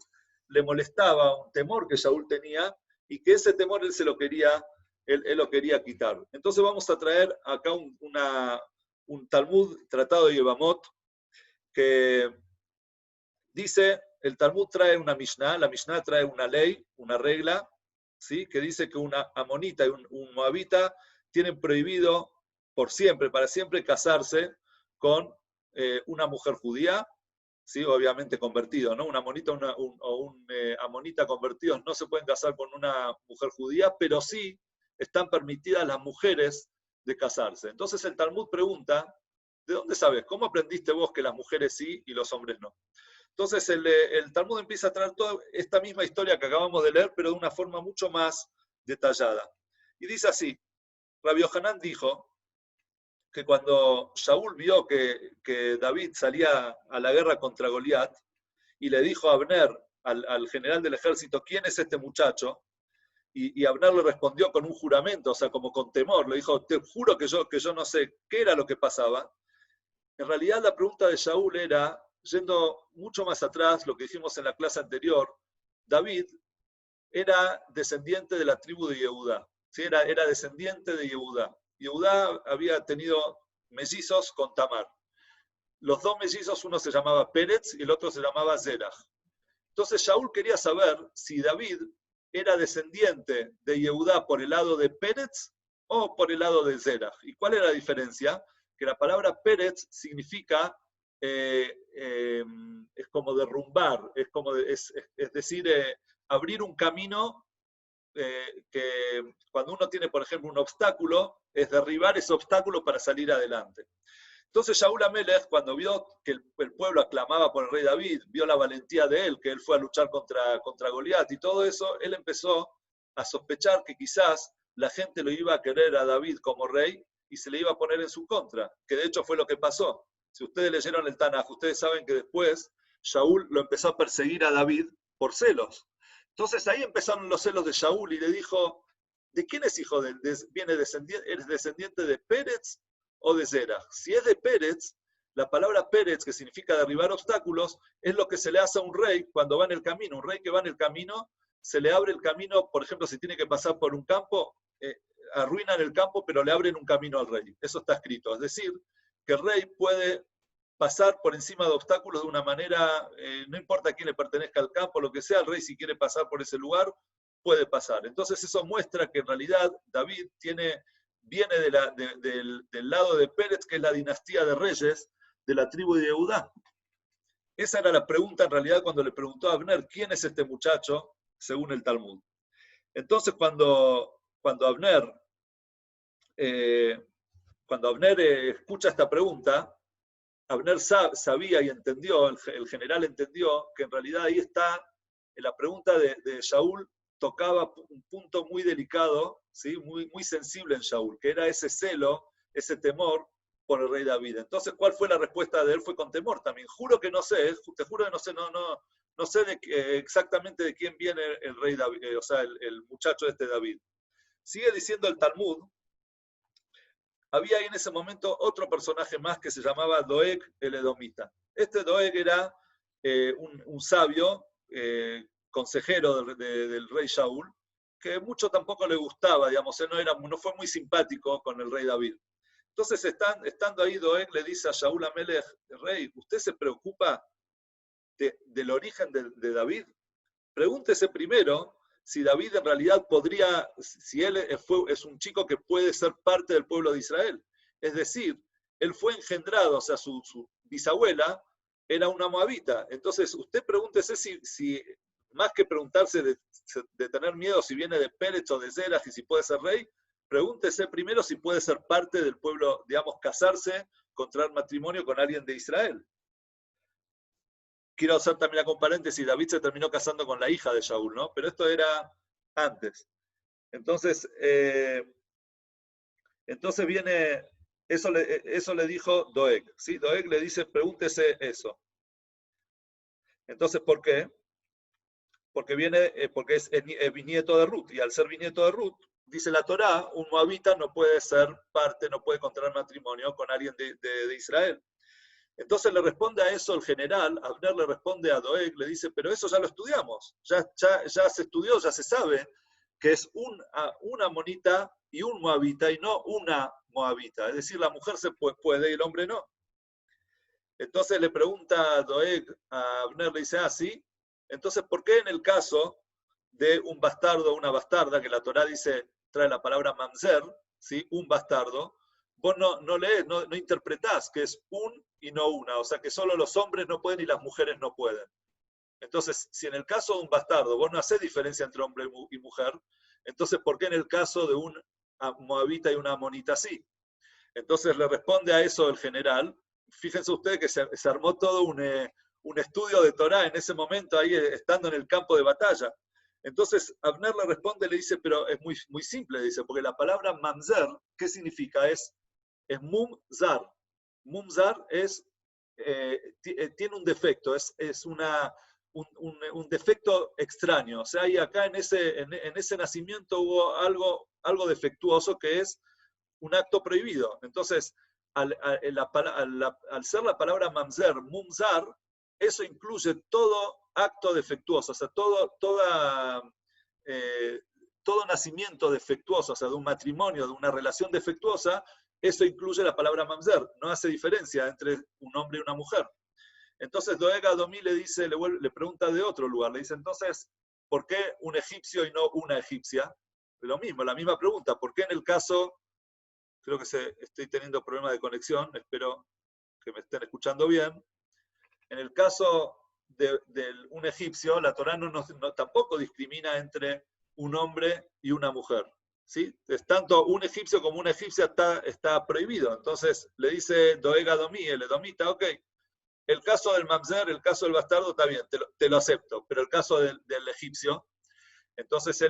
le molestaba, un temor que Shaul tenía, y que ese temor él lo quería quitar. Entonces vamos a traer acá un Talmud, tratado de Yevamot, que dice, el Talmud trae una Mishnah, la Mishnah trae una ley, una regla, ¿sí? Que dice que una amonita y un moabita tienen prohibido por siempre, para siempre, casarse con una mujer judía, ¿sí? Obviamente convertido, ¿no? Una amonita o un amonita convertidos no se pueden casar con una mujer judía, pero sí están permitidas las mujeres de casarse. Entonces el Talmud pregunta, ¿de dónde sabes? ¿Cómo aprendiste vos que las mujeres sí y los hombres no? Entonces el Talmud empieza a traer toda esta misma historia que acabamos de leer, pero de una forma mucho más detallada. Y dice así, Rabbi Yohanan dijo que cuando Shaul vio que David salía a la guerra contra Goliat, y le dijo a Abner, al general del ejército, ¿quién es este muchacho? Y Abner le respondió con un juramento, o sea, como con temor, le dijo, te juro que yo no sé qué era lo que pasaba. En realidad la pregunta de Shaul era, yendo mucho más atrás, lo que dijimos en la clase anterior, David era descendiente de la tribu de Yehudá, ¿sí? Era descendiente de Yehudá. Yehudá había tenido mellizos con Tamar. Los dos mellizos, uno se llamaba Pérez y el otro se llamaba Zerah. Entonces Shaul quería saber si David era descendiente de Yehudá por el lado de Pérez o por el lado de Zerah. ¿Y cuál era la diferencia? Que la palabra Pérez significa, es como derrumbar, es decir, abrir un camino, que cuando uno tiene, por ejemplo, un obstáculo, es derribar ese obstáculo para salir adelante. Entonces Shaul Amelech, cuando vio que el pueblo aclamaba por el rey David, vio la valentía de él, que él fue a luchar contra Goliat y todo eso, él empezó a sospechar que quizás la gente lo iba a querer a David como rey y se le iba a poner en su contra, que de hecho fue lo que pasó. Si ustedes leyeron el Tanaj, ustedes saben que después Shaul lo empezó a perseguir a David por celos. Entonces ahí empezaron los celos de Shaul y le dijo, ¿de quién es hijo de él? ¿Eres descendiente de Pérez o de Zerah? Si es de Pérez, la palabra Pérez, que significa derribar obstáculos, es lo que se le hace a un rey cuando va en el camino. Un rey que va en el camino se le abre el camino, por ejemplo, si tiene que pasar por un campo, arruinan el campo, pero le abren un camino al rey. Eso está escrito. Es decir, que el rey puede pasar por encima de obstáculos de una manera, no importa a quién le pertenezca al campo, lo que sea, el rey si quiere pasar por ese lugar, puede pasar. Entonces eso muestra que en realidad David viene del lado de Pérez, que es la dinastía de reyes de la tribu de Judá. Esa era la pregunta en realidad cuando le preguntó a Abner, ¿quién es este muchacho? Según el Talmud. Entonces cuando Abner escucha esta pregunta, Abner sabía y entendió, el general entendió, que en realidad ahí está, en la pregunta de Shaul, tocaba un punto muy delicado, ¿sí? muy sensible en Shaul, que era ese celo, ese temor por el rey David. Entonces, ¿cuál fue la respuesta de él? Fue con temor también. Juro que no sé, te juro que no sé, no sé exactamente de quién viene el rey David, o sea, el muchacho este David. Sigue diciendo el Talmud, había ahí en ese momento otro personaje más que se llamaba Doeg el Edomita. Este Doeg era un sabio, consejero del rey Shaul, que mucho tampoco le gustaba, digamos, él no fue muy simpático con el rey David. Entonces, estando ahí, Doeg le dice a Shaul Amelech, rey, ¿usted se preocupa del origen de David? Pregúntese primero si David en realidad podría, si él es un chico que puede ser parte del pueblo de Israel. Es decir, él fue engendrado, o sea, su bisabuela era una moabita. Entonces, usted pregúntese si más que preguntarse de tener miedo si viene de Pérez o de Zerah y si puede ser rey, pregúntese primero si puede ser parte del pueblo, digamos, casarse, contraer matrimonio con alguien de Israel. Quiero hacer también con paréntesis, David se terminó casando con la hija de Shaul, ¿no? Pero esto era antes. Entonces viene, eso le dijo Doeg, ¿sí? Doeg le dice, pregúntese eso. Entonces, ¿por qué? Porque es bisnieto de Ruth, y al ser bisnieto de Ruth, dice la Torá, un moabita no puede ser parte, no puede contraer matrimonio con alguien de Israel. Entonces le responde a eso el general, Abner le responde a Doeg, le dice, pero eso ya lo estudiamos, ya se estudió, ya se sabe que es una monita y un moabita y no una moabita. Es decir, la mujer se puede y el hombre no. Entonces le pregunta a Doeg, a Abner, le dice, sí. Entonces, ¿por qué en el caso de un bastardo o una bastarda, que la Torá dice, trae la palabra mamzer, ¿sí? Un bastardo, vos no lees, no interpretás que es un y no una, o sea que solo los hombres no pueden y las mujeres no pueden. Entonces, si en el caso de un bastardo vos no hacés diferencia entre hombre y mujer, entonces ¿por qué en el caso de un moabita y una amonita sí? Entonces le responde a eso el general. Fíjense ustedes que se armó todo un estudio de Torá en ese momento, ahí estando en el campo de batalla. Entonces Abner le responde, le dice, pero es muy, muy simple, dice, porque la palabra mamzer, ¿qué significa? Es mumzar. Mumzar tiene un defecto, es un defecto extraño. O sea, ahí acá en ese nacimiento hubo algo defectuoso que es un acto prohibido. Entonces, al ser la palabra mamzer, mumzar, eso incluye todo acto defectuoso, o sea, todo nacimiento defectuoso, o sea, de un matrimonio, de una relación defectuosa, eso incluye la palabra mamzer, no hace diferencia entre un hombre y una mujer. Entonces Doeg a Domí le pregunta de otro lugar, le dice, entonces, ¿por qué un egipcio y no una egipcia? Lo mismo, la misma pregunta, ¿por qué en el caso, creo que estoy teniendo problemas de conexión, espero que me estén escuchando bien, en el caso de un egipcio, la Torá tampoco discrimina entre un hombre y una mujer. ¿Sí? Es tanto un egipcio como una egipcia está prohibido. Entonces le dice Doeg a Domí, el edomita, ok, el caso del mamzer, el caso del bastardo, está bien, te lo acepto, pero el caso del egipcio, entonces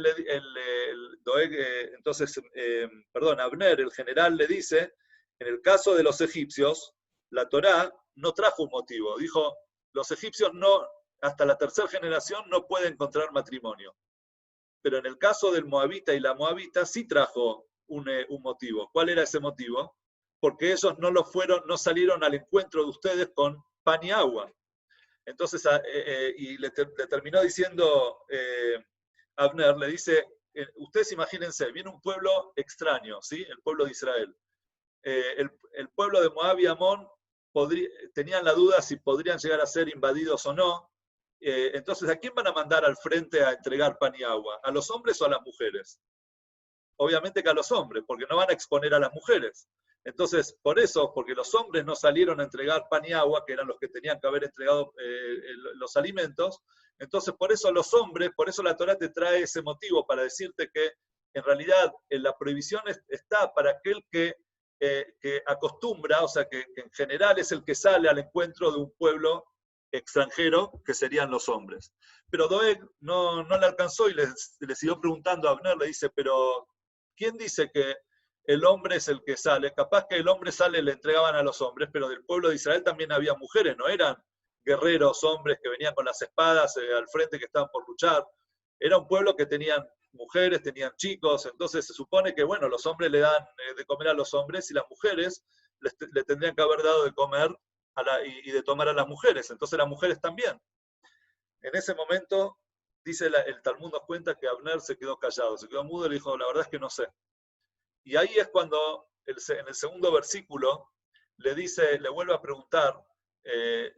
Abner, el general, le dice, en el caso de los egipcios, la Torá no trajo un motivo, dijo, los egipcios hasta la tercera generación no pueden encontrar matrimonio. Pero en el caso del moabita y la moabita sí trajo un motivo. ¿Cuál era ese motivo? Porque ellos no salieron al encuentro de ustedes con pan y agua. Entonces, y le terminó diciendo Abner, le dice, ustedes imagínense, viene un pueblo extraño, ¿sí? El pueblo de Israel. El pueblo de Moab y Amón tenían la duda si podrían llegar a ser invadidos o no. Entonces, ¿a quién van a mandar al frente a entregar pan y agua? ¿A los hombres o a las mujeres? Obviamente que a los hombres, porque no van a exponer a las mujeres. Entonces, por eso, porque los hombres no salieron a entregar pan y agua, que eran los que tenían que haber entregado los alimentos, entonces por eso los hombres, por eso la Torá te trae ese motivo para decirte que en realidad la prohibición está para aquel que acostumbra, o sea, que en general es el que sale al encuentro de un pueblo extranjero, que serían los hombres. Pero Doeg no le alcanzó y le siguió preguntando a Abner, le dice, pero ¿quién dice que el hombre es el que sale? Capaz que el hombre sale, le entregaban a los hombres, pero del pueblo de Israel también había mujeres, no eran guerreros, hombres que venían con las espadas al frente, que estaban por luchar. Era un pueblo que tenían mujeres, tenían chicos, entonces se supone que, bueno, los hombres le dan de comer a los hombres y las mujeres le tendrían que haber dado de comer y de tomar a las mujeres, entonces las mujeres también. En ese momento, dice el Talmud nos cuenta que Abner se quedó callado, se quedó mudo y le dijo, la verdad es que no sé. Y ahí es cuando, en el segundo versículo, le vuelve a preguntar, el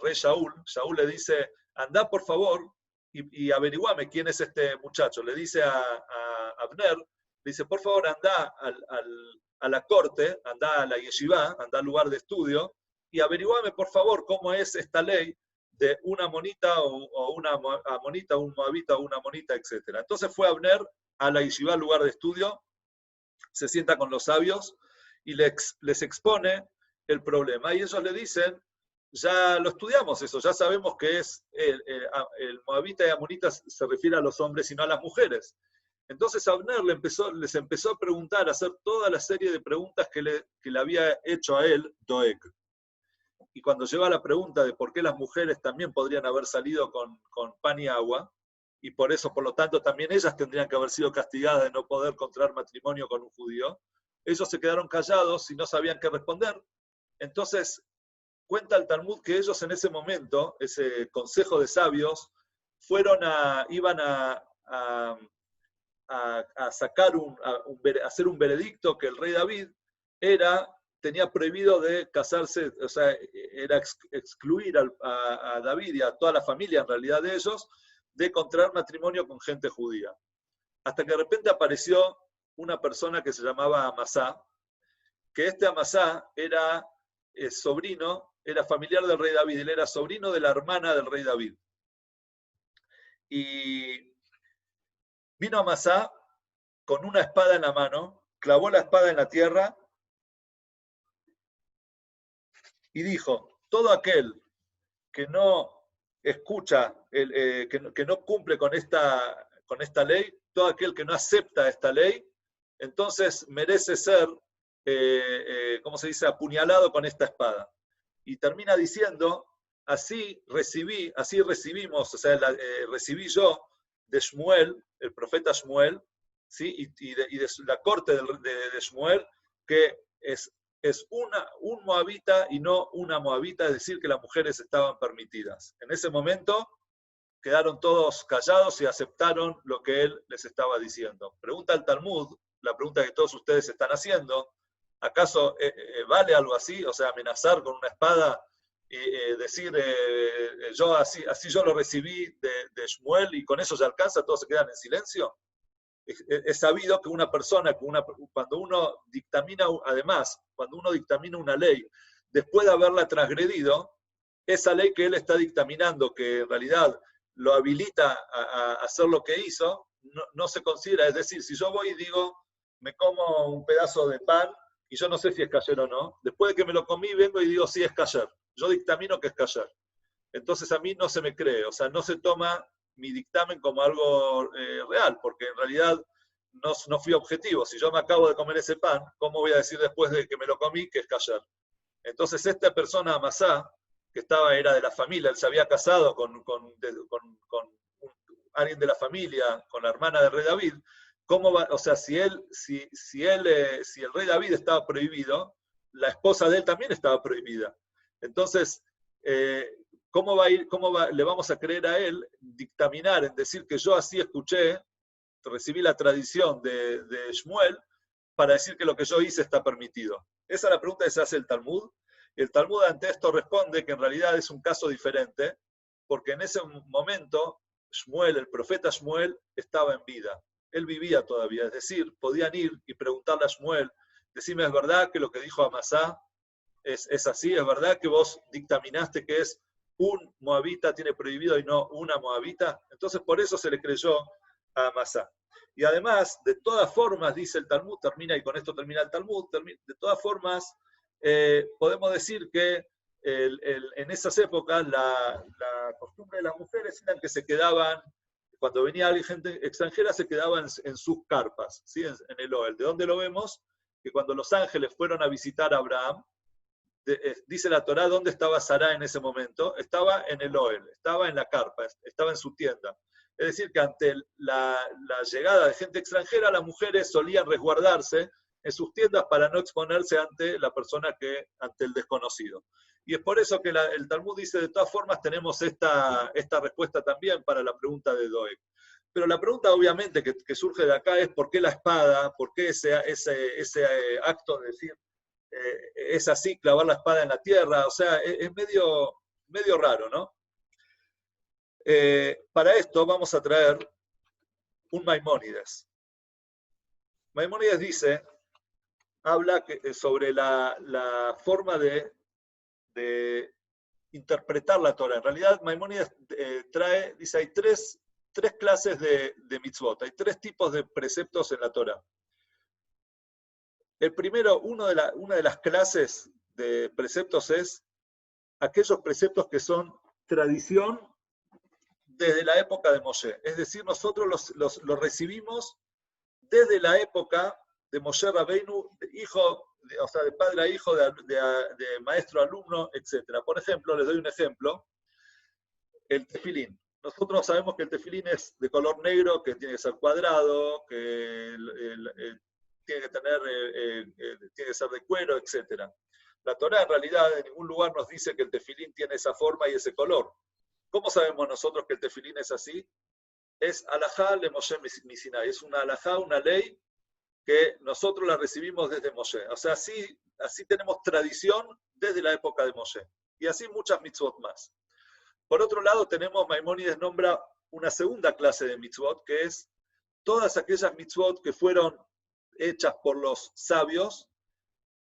rey Shaul le dice, andá por favor y averiguame quién es este muchacho. Le dice a Abner, le dice, por favor, andá a la corte, andá a la yeshivá, andá al lugar de estudio, y averiguame, por favor, cómo es esta ley de una amonita o una amonita, un moabita o una amonita, etc. Entonces fue Abner a la yeshivá, al lugar de estudio, se sienta con los sabios y les expone el problema. Y ellos le dicen, ya lo estudiamos eso, ya sabemos que es el moabita y amonita se refiere a los hombres y no a las mujeres. Entonces Abner les empezó a preguntar, a hacer toda la serie de preguntas que le había hecho a él Doeg. Y cuando llegó a la pregunta de por qué las mujeres también podrían haber salido con pan y agua, y por eso, por lo tanto, también ellas tendrían que haber sido castigadas de no poder contraer matrimonio con un judío, ellos se quedaron callados y no sabían qué responder. Entonces, cuenta el Talmud que ellos en ese momento, ese consejo de sabios, iban a sacar a hacer un veredicto que el rey David tenía prohibido de casarse, o sea, era excluir a David y a toda la familia en realidad de ellos, de contraer matrimonio con gente judía. Hasta que de repente apareció una persona que se llamaba Amasá, que este Amasá era era familiar del rey David, él era sobrino de la hermana del rey David. Y vino Amasá con una espada en la mano, clavó la espada en la tierra y dijo, todo aquel que no escucha, que no cumple con esta ley, todo aquel que no acepta esta ley, entonces merece ser, ¿cómo se dice?, apuñalado con esta espada. Y termina diciendo, así recibimos, o sea, recibí yo de Shmuel, el profeta Shmuel, ¿sí? y de la corte de Shmuel, que es un moabita y no una moabita, es decir, que las mujeres estaban permitidas. En ese momento quedaron todos callados y aceptaron lo que él les estaba diciendo. Pregunta el Talmud, la pregunta que todos ustedes están haciendo, ¿acaso vale algo así? O sea, amenazar con una espada y decir, yo así yo lo recibí de Shmuel y con eso ya alcanza, todos se quedan en silencio. Es sabido que una persona, cuando uno dictamina una ley, después de haberla transgredido, esa ley que él está dictaminando, que en realidad lo habilita a hacer lo que hizo, no se considera. Es decir, si yo voy y digo, me como un pedazo de pan, y yo no sé si es kasher o no, después de que me lo comí, vengo y digo, sí, es kasher. Yo dictamino que es kasher. Entonces a mí no se me cree, o sea, no se toma mi dictamen como algo real, porque en realidad no fui objetivo. Si yo me acabo de comer ese pan, ¿cómo voy a decir después de que me lo comí que es kasher? Entonces esta persona, Amasá, que era de la familia, él se había casado con alguien de la familia, con la hermana del rey David, ¿cómo va? O sea, si el rey David estaba prohibido, la esposa de él también estaba prohibida. Entonces, ¿cómo le vamos a creer a él dictaminar en decir que yo así escuché, recibí la tradición de Shmuel, para decir que lo que yo hice está permitido? Esa es la pregunta que se hace el Talmud. El Talmud ante esto responde que en realidad es un caso diferente, porque en ese momento Shmuel, el profeta Shmuel, estaba en vida. Él vivía todavía, es decir, podían ir y preguntarle a Shmuel, decime, ¿es verdad que lo que dijo Amasá es así? ¿Es verdad que vos dictaminaste que es un moabita tiene prohibido y no una moabita? Entonces por eso se le creyó a Amasá. Y además, de todas formas, dice el Talmud, termina, y con esto termina el Talmud, de todas formas, podemos decir que en esas épocas la costumbre de las mujeres era que se quedaban, cuando venía gente extranjera, se quedaban en sus carpas, ¿sí? en el Oel. ¿De dónde lo vemos? Que cuando los ángeles fueron a visitar a Abraham, dice la Torá, ¿dónde estaba Sará en ese momento? Estaba en el Oel, estaba en la carpa, estaba en su tienda. Es decir, que ante la llegada de gente extranjera, las mujeres solían resguardarse en sus tiendas para no exponerse ante la persona ante el desconocido. Y es por eso que el Talmud dice, de todas formas, tenemos esta respuesta también para la pregunta de Doeg. Pero la pregunta, obviamente, que surge de acá es ¿por qué la espada? ¿Por qué ese acto de decir, es así, clavar la espada en la tierra? O sea, es medio raro, ¿no? Para esto vamos a traer un Maimónides. Maimónides dice, habla sobre la forma de interpretar la Torah. En realidad, Maimónides dice, hay tres clases de mitzvot, hay tres tipos de preceptos en la Torah. El primero, una de las clases de preceptos es aquellos preceptos que son tradición desde la época de Moshe. Es decir, nosotros los recibimos desde la época de Moshe Rabbeinu, o sea, de padre a hijo, de maestro a alumno, etc. Por ejemplo, les doy un ejemplo, el tefilín. Nosotros sabemos que el tefilín es de color negro, que tiene que ser cuadrado, que tiene que ser de cuero, etc. La Torá en realidad en ningún lugar nos dice que el tefilín tiene esa forma y ese color. ¿Cómo sabemos nosotros que el tefilín es así? Es alajá le Moshe Misinai, es una alajá, una ley que nosotros la recibimos desde Moshe. O sea, así tenemos tradición desde la época de Moshe. Y así muchas mitzvot más. Por otro lado, Maimónides nombra una segunda clase de mitzvot, que es todas aquellas mitzvot que fueron hechas por los sabios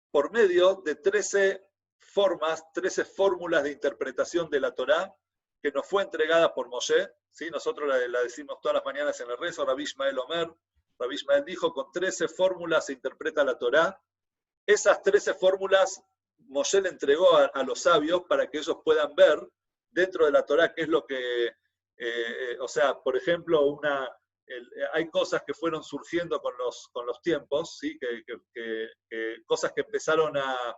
por medio de 13 fórmulas de interpretación de la Torá que nos fue entregada por Moshe. ¿Sí? Nosotros la decimos todas las mañanas en el rezo, Rabbi Ishmael Omer. Rabbi Ishmael dijo, con 13 fórmulas se interpreta la Torá. Esas 13 fórmulas Moshe le entregó a los sabios para que ellos puedan ver dentro de la Torá qué es lo que, o sea, por ejemplo, hay cosas que fueron surgiendo con los tiempos, ¿sí? Cosas que empezaron a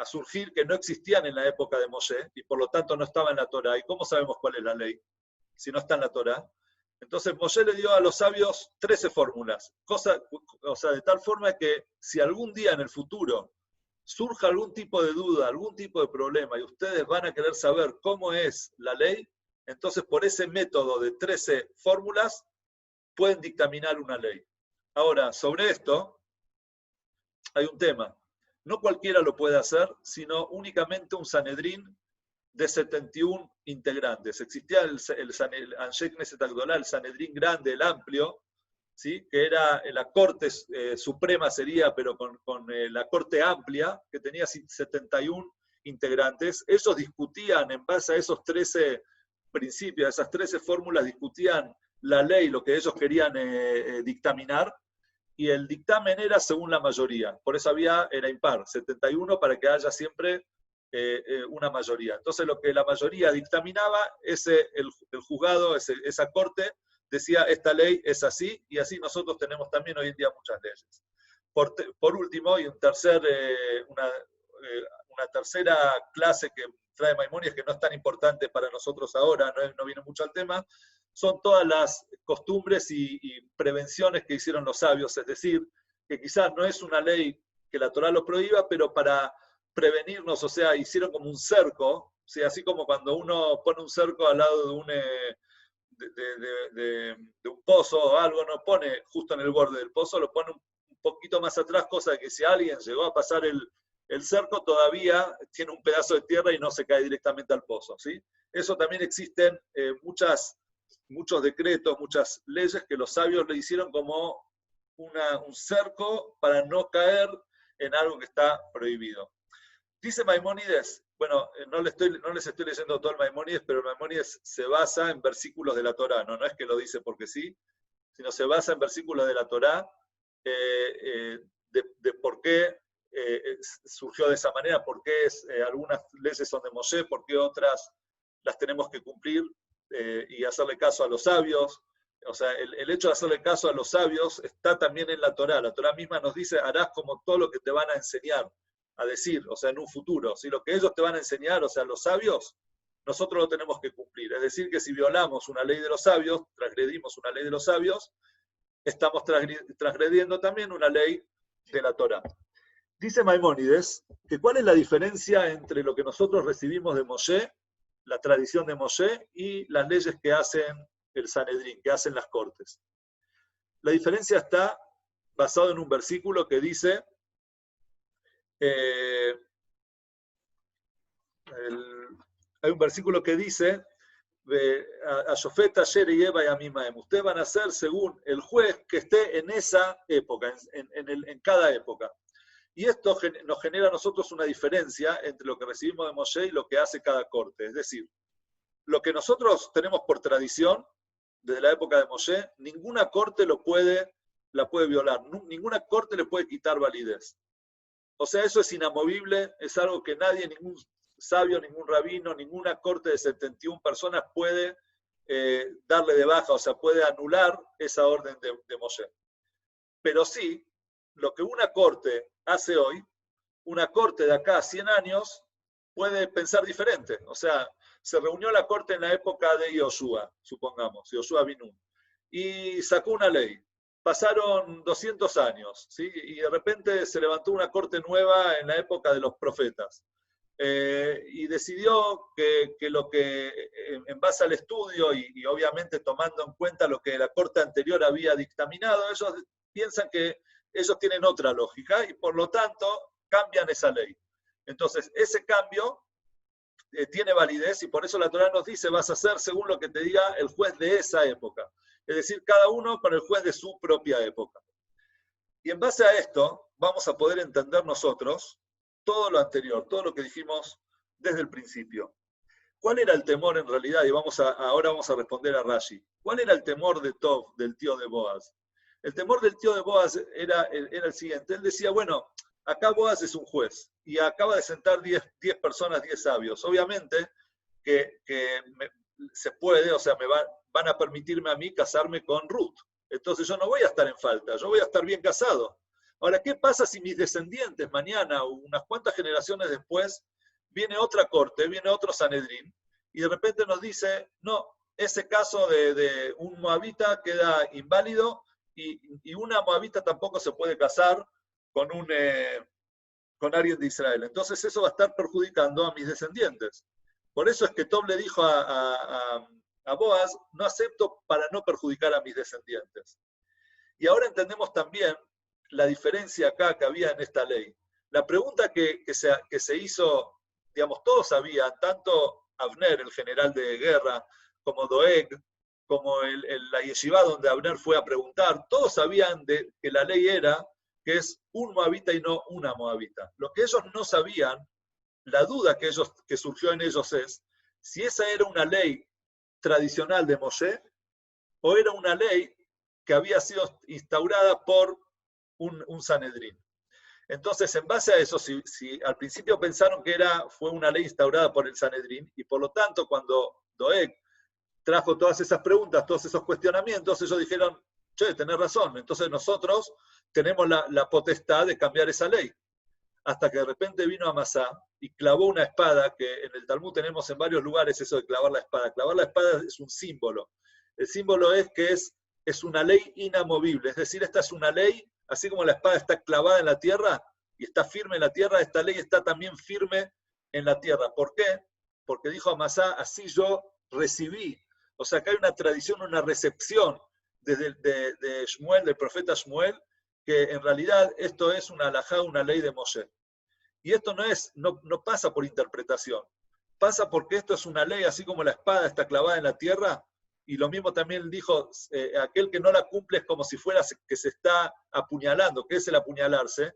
surgir que no existían en la época de Moshe y por lo tanto no estaban en la Torá. ¿Y cómo sabemos cuál es la ley si no está en la Torá? Entonces Moshe le dio a los sabios 13 fórmulas, o sea, de tal forma que si algún día en el futuro surja algún tipo de duda, algún tipo de problema y ustedes van a querer saber cómo es la ley, entonces por ese método de 13 fórmulas pueden dictaminar una ley. Ahora, sobre esto hay un tema. No cualquiera lo puede hacer, sino únicamente un Sanedrín de 71 integrantes. Existía el Anshe Knesset Agdolá, el Sanedrín grande, el amplio, ¿sí? Que era la corte suprema sería, pero con la corte amplia, que tenía 71 integrantes. Ellos discutían en base a esos 13 principios, a esas 13 fórmulas, discutían la ley, lo que ellos querían dictaminar, y el dictamen era según la mayoría. Por eso era impar, 71 para que haya siempre una mayoría. Entonces lo que la mayoría dictaminaba, el juzgado, esa corte, decía esta ley es así, y así nosotros tenemos también hoy en día muchas leyes. Por último, y una tercera clase que trae Maimónides, que no es tan importante para nosotros ahora, no viene mucho al tema, son todas las costumbres y prevenciones que hicieron los sabios, es decir, que quizás no es una ley que la Torá lo prohíba, pero para prevenirnos, o sea, hicieron como un cerco, o sea, así como cuando uno pone un cerco al lado de un, de un pozo o algo, no pone justo en el borde del pozo, lo pone un poquito más atrás, cosa de que si alguien llegó a pasar el cerco, todavía tiene un pedazo de tierra y no se cae directamente al pozo, ¿sí? Eso también existen muchos decretos, muchas leyes que los sabios le hicieron como un cerco para no caer en algo que está prohibido. Dice Maimónides, bueno, no les estoy leyendo todo el Maimónides, pero el Maimónides se basa en versículos de la Torá, no es que lo dice porque sí, sino se basa en versículos de la Torá de por qué surgió de esa manera, por qué algunas leyes son de Moshe, por qué otras las tenemos que cumplir y hacerle caso a los sabios. O sea, el hecho de hacerle caso a los sabios está también en la Torá. La Torá misma nos dice, harás como todo lo que te van a enseñar, a decir, o sea, en un futuro. Si lo que ellos te van a enseñar, o sea, los sabios, nosotros lo tenemos que cumplir. Es decir, que si violamos una ley de los sabios, transgredimos una ley de los sabios, estamos transgrediendo también una ley de la Torá. Dice Maimónides que cuál es la diferencia entre lo que nosotros recibimos de Moshe, la tradición de Moshe, y las leyes que hacen el Sanedrín, que hacen las cortes. La diferencia está basada en un versículo que dice, hay un versículo que dice, a Shofet Asher y Eva y Amimaem, ustedes van a ser según el juez que esté en esa época, en cada época. Y esto nos genera a nosotros una diferencia entre lo que recibimos de Moshe y lo que hace cada corte. Es decir, lo que nosotros tenemos por tradición, desde la época de Moshe, ninguna corte la puede violar, ninguna corte le puede quitar validez. O sea, eso es inamovible, es algo que nadie, ningún sabio, ningún rabino, ninguna corte de 71 personas puede darle de baja, o sea, puede anular esa orden de Moshe. Pero sí, lo que una corte hace hoy, una corte de acá a 100 años, puede pensar diferente. O sea, se reunió la corte en la época de Yoshua, supongamos, Yoshua bin Nun, y sacó una ley. Pasaron 200 años, ¿sí? Y de repente se levantó una corte nueva en la época de los profetas. Y decidió que en base al estudio y obviamente tomando en cuenta lo que la corte anterior había dictaminado, ellos piensan que ellos tienen otra lógica y por lo tanto cambian esa ley. Entonces, ese cambio tiene validez y por eso la Torá nos dice, vas a hacer según lo que te diga el juez de esa época. Es decir, cada uno con el juez de su propia época. Y en base a esto, vamos a poder entender nosotros todo lo anterior, todo lo que dijimos desde el principio. ¿Cuál era el temor en realidad? Y ahora vamos a responder a Rashi. ¿Cuál era el temor de Tov, del tío de Boaz? El temor del tío de Boaz era el siguiente. Él decía, bueno, acá Boaz es un juez y acaba de sentar 10 personas, 10 sabios. Obviamente que se puede, o sea, van a permitirme a mí casarme con Ruth. Entonces yo no voy a estar en falta, yo voy a estar bien casado. Ahora, ¿qué pasa si mis descendientes mañana o unas cuantas generaciones después viene otra corte, viene otro Sanedrín y de repente nos dice, no, ese caso de un moabita queda inválido y una moabita tampoco se puede casar con alguien de Israel. Entonces eso va a estar perjudicando a mis descendientes. Por eso es que Tom le dijo a Boaz, no acepto para no perjudicar a mis descendientes. Y ahora entendemos también la diferencia acá que había en esta ley. La pregunta que se hizo, digamos, todos sabían, tanto Abner, el general de guerra, como Doeg, como la yeshiva donde Abner fue a preguntar, todos sabían que la ley era que es un moabita y no una moabita. Lo que ellos no sabían, la duda que surgió en ellos es si esa era una ley tradicional de Moshe o era una ley que había sido instaurada por un Sanedrín. Entonces, en base a eso, si al principio pensaron que fue una ley instaurada por el Sanedrín, y por lo tanto, cuando Doeg trajo todas esas preguntas, todos esos cuestionamientos, ellos dijeron, che, tenés razón, entonces nosotros tenemos la potestad de cambiar esa ley. Hasta que de repente vino Amasá y clavó una espada, que en el Talmud tenemos en varios lugares eso de clavar la espada. Clavar la espada es un símbolo. El símbolo es que es una ley inamovible, es decir, esta es una ley, así como la espada está clavada en la tierra, y está firme en la tierra, esta ley está también firme en la tierra. ¿Por qué? Porque dijo Amasá, así yo recibí. O sea, que hay una tradición, una recepción desde de Shmuel, del profeta Shmuel, que en realidad esto es una halajá, una ley de Moshe. Y esto no pasa por interpretación, pasa porque esto es una ley, así como la espada está clavada en la tierra, y lo mismo también dijo, aquel que no la cumple es como si fuera que se está apuñalando. ¿Qué es el apuñalarse?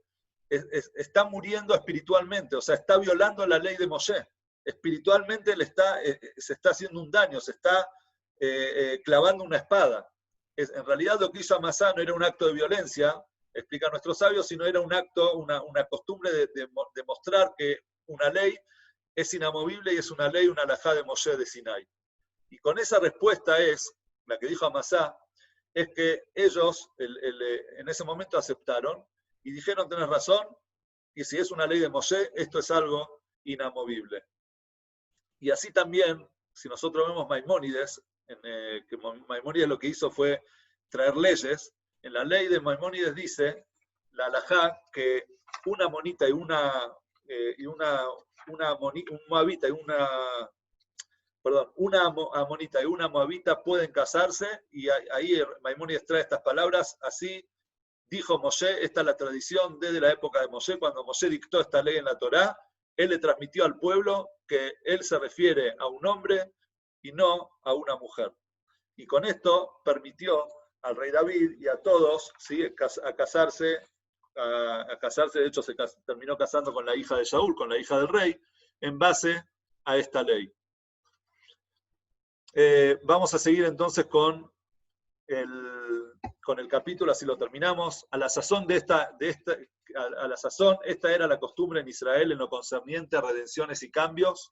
Está muriendo espiritualmente, o sea, está violando la ley de Moshe. Espiritualmente se está haciendo un daño, se está clavando una espada. En realidad lo que hizo Amasá no era un acto de violencia, explican nuestros sabios, sino era un acto, una costumbre de mostrar que una ley es inamovible y es una ley, una halajá de Moshe de Sinai. Y con esa respuesta la que dijo Amasá, es que ellos en ese momento aceptaron y dijeron, tenés razón, y si es una ley de Moshe, esto es algo inamovible. Y así también, si nosotros vemos Maimónides, que Maimónides lo que hizo fue traer leyes, en la ley de Maimónides dice, la halajá, que una monita y un moabita y una amonita y una moabita pueden casarse, y ahí Maimónides trae estas palabras, así dijo Moshe, esta es la tradición desde la época de Moshe, cuando Moshe dictó esta ley en la Torá, él le transmitió al pueblo que él se refiere a un hombre y no a una mujer. Y con esto permitió al rey David y a todos, ¿sí?, a casarse, de hecho se terminó casando con la hija de Shaul, con la hija del rey, en base a esta ley. Vamos a seguir entonces con el capítulo, así lo terminamos. A la sazón esta era la costumbre en Israel en lo concerniente a redenciones y cambios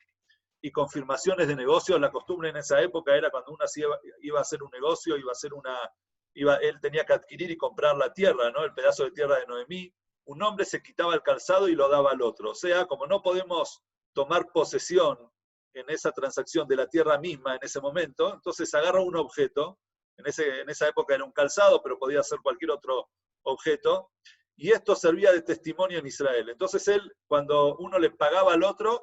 y confirmaciones de negocios. La costumbre en esa época era cuando uno iba a hacer un negocio, él tenía que adquirir y comprar la tierra, ¿no?, el pedazo de tierra de Noemí. Un hombre se quitaba el calzado y lo daba al otro. O sea, como no podemos tomar posesión en esa transacción de la tierra misma en ese momento, entonces agarra un objeto, en esa época era un calzado, pero podía ser cualquier otro objeto, y esto servía de testimonio en Israel. Entonces él, cuando uno le pagaba al otro,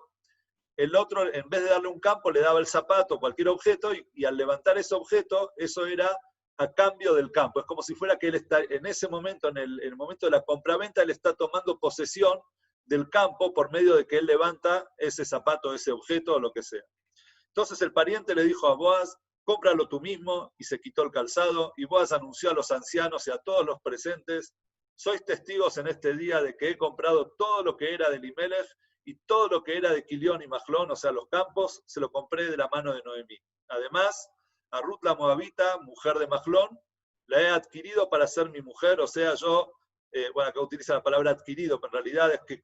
el otro, en vez de darle un campo, le daba el zapato, cualquier objeto, y al levantar ese objeto, eso era a cambio del campo. Es como si fuera que él está, en ese momento, en el momento de la compraventa, él está tomando posesión del campo por medio de que él levanta ese zapato, ese objeto o lo que sea. Entonces el pariente le dijo a Boaz, cómpralo tú mismo, y se quitó el calzado, y Boaz anunció a los ancianos y a todos los presentes, sois testigos en este día de que he comprado todo lo que era de Elimelech y todo lo que era de Quilión y Mahlón, o sea, los campos, se lo compré de la mano de Noemí. Además, a Ruth la Moabita, mujer de Mahlón, la he adquirido para ser mi mujer, o sea, yo, acá utiliza la palabra adquirido, pero en realidad es que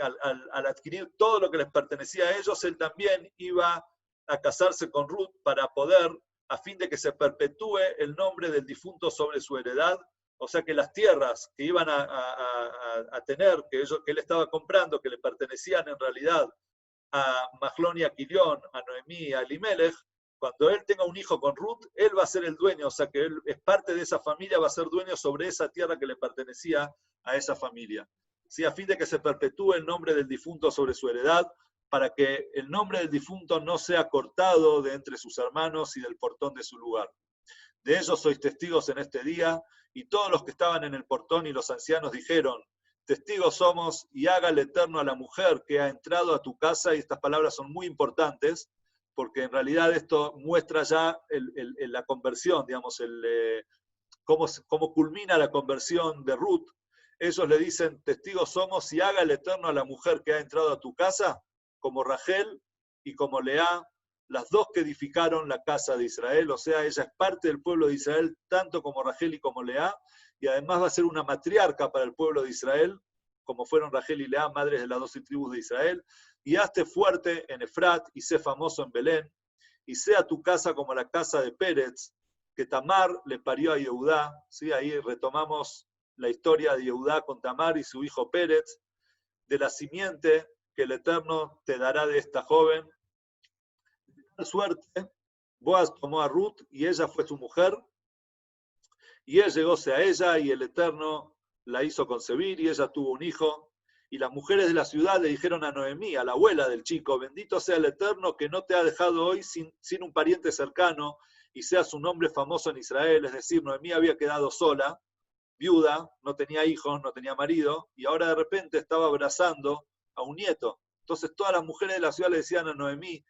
al adquirir todo lo que les pertenecía a ellos, él también iba a casarse con Ruth para poder, a fin de que se perpetúe el nombre del difunto sobre su heredad, o sea que las tierras que iban a tener, que él estaba comprando, que le pertenecían en realidad a Mahlón y a Quilión, a Noemí y a Elimelech, cuando él tenga un hijo con Ruth, él va a ser el dueño, o sea que él es parte de esa familia, va a ser dueño sobre esa tierra que le pertenecía a esa familia. ¿Sí? A fin de que se perpetúe el nombre del difunto sobre su heredad, para que el nombre del difunto no sea cortado de entre sus hermanos y del portón de su lugar. De ellos sois testigos en este día, y todos los que estaban en el portón y los ancianos dijeron, testigos somos, y haga el Eterno a la mujer que ha entrado a tu casa, y estas palabras son muy importantes, porque en realidad esto muestra ya la conversión, digamos, cómo culmina la conversión de Ruth. Ellos le dicen, testigos somos, y haga el Eterno a la mujer que ha entrado a tu casa, como Rachel y como Lea, las dos que edificaron la casa de Israel, o sea, ella es parte del pueblo de Israel, tanto como Rachel y como Lea, y además va a ser una matriarca para el pueblo de Israel, como fueron Rachel y Lea, madres de las 12 tribus de Israel, y hazte fuerte en Efrat, y sé famoso en Belén, y sea tu casa como la casa de Pérez, que Tamar le parió a Yehudá, ¿sí? Ahí retomamos la historia de Yehudá con Tamar y su hijo Pérez, de la simiente que el Eterno te dará de esta joven. De suerte, Boaz tomó a Ruth y ella fue su mujer, y él llegóse a ella y el Eterno la hizo concebir y ella tuvo un hijo, Y las mujeres de la ciudad le dijeron a Noemí, a la abuela del chico, bendito sea el Eterno que no te ha dejado hoy sin un pariente cercano y seas un hombre famoso en Israel. Es decir, Noemí había quedado sola, viuda, no tenía hijos, no tenía marido, y ahora de repente estaba abrazando a un nieto. Entonces todas las mujeres de la ciudad le decían a Noemí,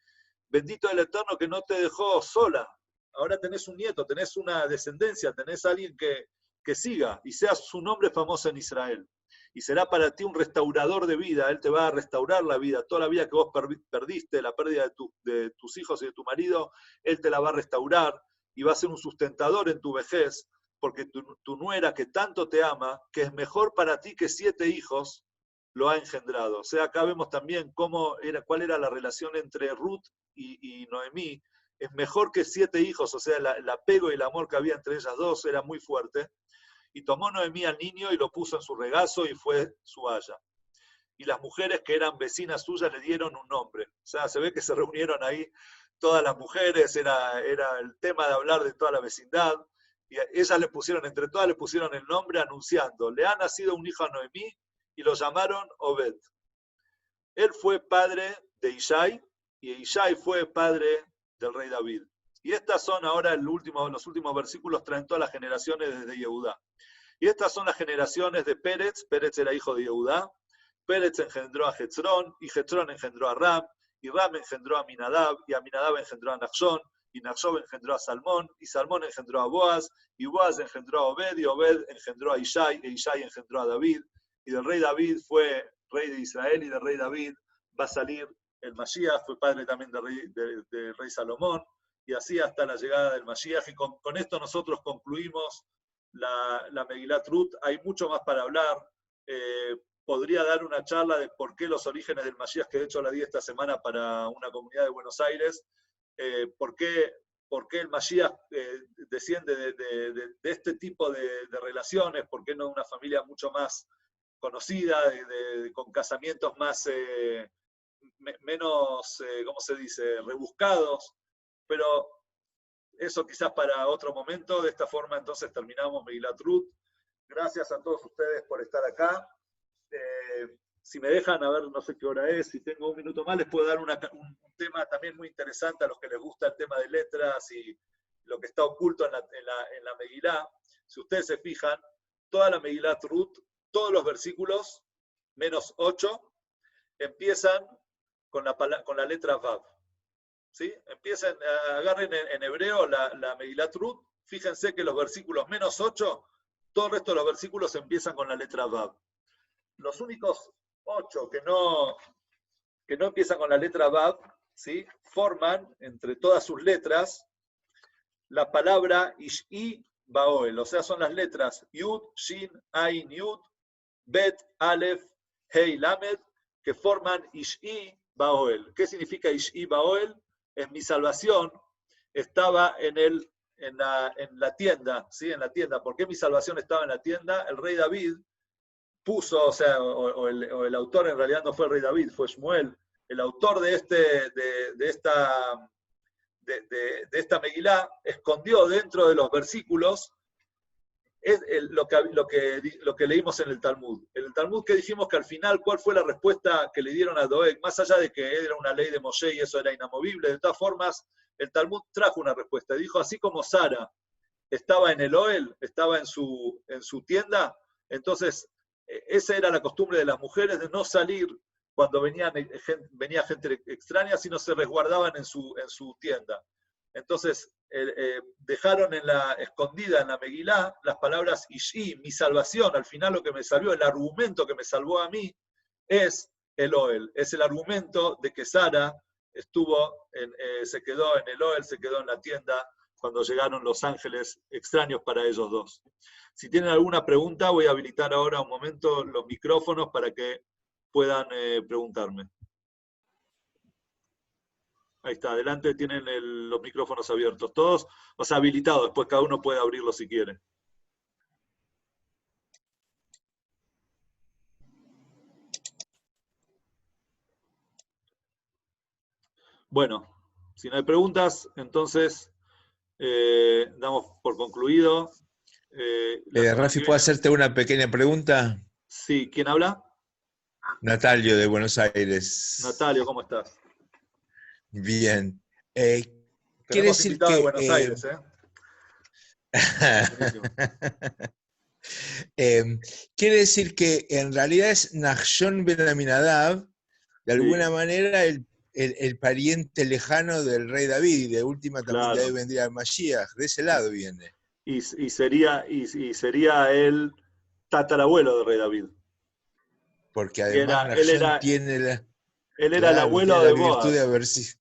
bendito el Eterno que no te dejó sola. Ahora tenés un nieto, tenés una descendencia, tenés a alguien que siga y seas un hombre famoso en Israel. Y será para ti un restaurador de vida. Él te va a restaurar la vida. Toda la vida que vos perdiste, la pérdida de tus hijos y de tu marido, Él te la va a restaurar y va a ser un sustentador en tu vejez, porque tu nuera que tanto te ama, que es mejor para ti que 7 hijos, lo ha engendrado. O sea, acá vemos también cuál era la relación entre Ruth y Noemí. Es mejor que 7 hijos, o sea, el apego y el amor que había entre ellas dos era muy fuerte. Y tomó Noemí al niño y lo puso en su regazo y fue su haya. Y las mujeres que eran vecinas suyas le dieron un nombre. O sea, se ve que se reunieron ahí todas las mujeres, era el tema de hablar de toda la vecindad. Y ellas entre todas le pusieron el nombre anunciando, le ha nacido un hijo a Noemí y lo llamaron Obed. Él fue padre de Ishai y Ishai fue padre del rey David. Y estas son ahora los últimos versículos, traen todas las generaciones desde Yehudá. Y estas son las generaciones de Pérez. Pérez era hijo de Yehudá. Pérez engendró a Hetzrón, y Hetzrón engendró a Ram, y Ram engendró a Aminadab, y Aminadab engendró a Nachshon, y Nachshon engendró a Salmón, y Salmón engendró a Boaz, y Boaz engendró a Obed, y Obed engendró a Ishai, e Ishai engendró a David. Y del rey David fue rey de Israel, y del rey David va a salir el Mashiach, fue padre también del rey Salomón, y así hasta la llegada del Mashiach. Y con esto nosotros concluimos la Megilat Ruth. Hay mucho más para hablar. Podría dar una charla de por qué los orígenes del Mashiach, que de hecho la di esta semana para una comunidad de Buenos Aires, por qué el Mashiach desciende de este tipo de relaciones, por qué no de una familia mucho más conocida, con casamientos más, menos, ¿cómo se dice?, rebuscados, pero eso quizás para otro momento. De esta forma entonces terminamos Megilat Ruth. Gracias a todos ustedes por estar acá. Si me dejan, a ver, no sé qué hora es, si tengo un minuto más, les puedo dar un tema también muy interesante a los que les gusta el tema de letras y lo que está oculto en la Megilá. Si ustedes se fijan, toda la Megilat Ruth, todos los versículos, menos 8, empiezan con la letra Vav. ¿Sí? Agarren en hebreo la Megilat Ruth, fíjense que los versículos menos 8, todo el resto de los versículos empiezan con la letra Vav. Los únicos 8 que no empiezan con la letra Vav, ¿sí?, forman entre todas sus letras la palabra Ishi Baoel, o sea, son las letras Yud, Shin, Ain, Yud, Bet, Aleph, Hei, Lamed, que forman Ishi Baoel. ¿Qué significa Ishi Baoel? En mi salvación estaba en la tienda, ¿sí?, en la tienda. ¿Por qué mi salvación estaba en la tienda? El rey David puso, o el autor en realidad no fue el rey David, fue Shmuel, el autor de esta Megilá, escondió dentro de los versículos lo que leímos en el Talmud. En el Talmud, que dijimos que al final, ¿cuál fue la respuesta que le dieron a Doeg? Más allá de que era una ley de Moshe y eso era inamovible, de todas formas, el Talmud trajo una respuesta. Dijo, así como Sara estaba en el Oel, estaba en su tienda, entonces esa era la costumbre de las mujeres de no salir cuando venía gente extraña, sino se resguardaban en su tienda. Entonces dejaron escondida en la Megilá las palabras Ishi, mi salvación. Al final lo que me salvó, el argumento que me salvó a mí, es el Oel. Es el argumento de que Sara se quedó en el Oel, se quedó en la tienda cuando llegaron los ángeles extraños para ellos dos. Si tienen alguna pregunta, voy a habilitar ahora un momento los micrófonos para que puedan preguntarme. Ahí está, adelante tienen los micrófonos abiertos, todos, o sea, habilitados, después cada uno puede abrirlos si quiere. Bueno, si no hay preguntas, entonces damos por concluido. Rafi, ¿puedo hacerte una pequeña pregunta? Sí, ¿quién habla? Natalio de Buenos Aires. Natalio, ¿cómo estás? Bien. Quiere Tenemos decir invitado de que... Buenos Aires, ¿eh? Buenísimo. quiere decir que en realidad es Nachshon ben Aminadab, de Sí, alguna manera el pariente lejano del rey David, y de última también de ahí claro. vendría el Mashiach, de ese lado viene. Y sería el tatarabuelo de Rey David. Porque Y además él Nachshon era, tiene la, él era el claro, tiene abuelo la de virtud de Boaz, haber sido,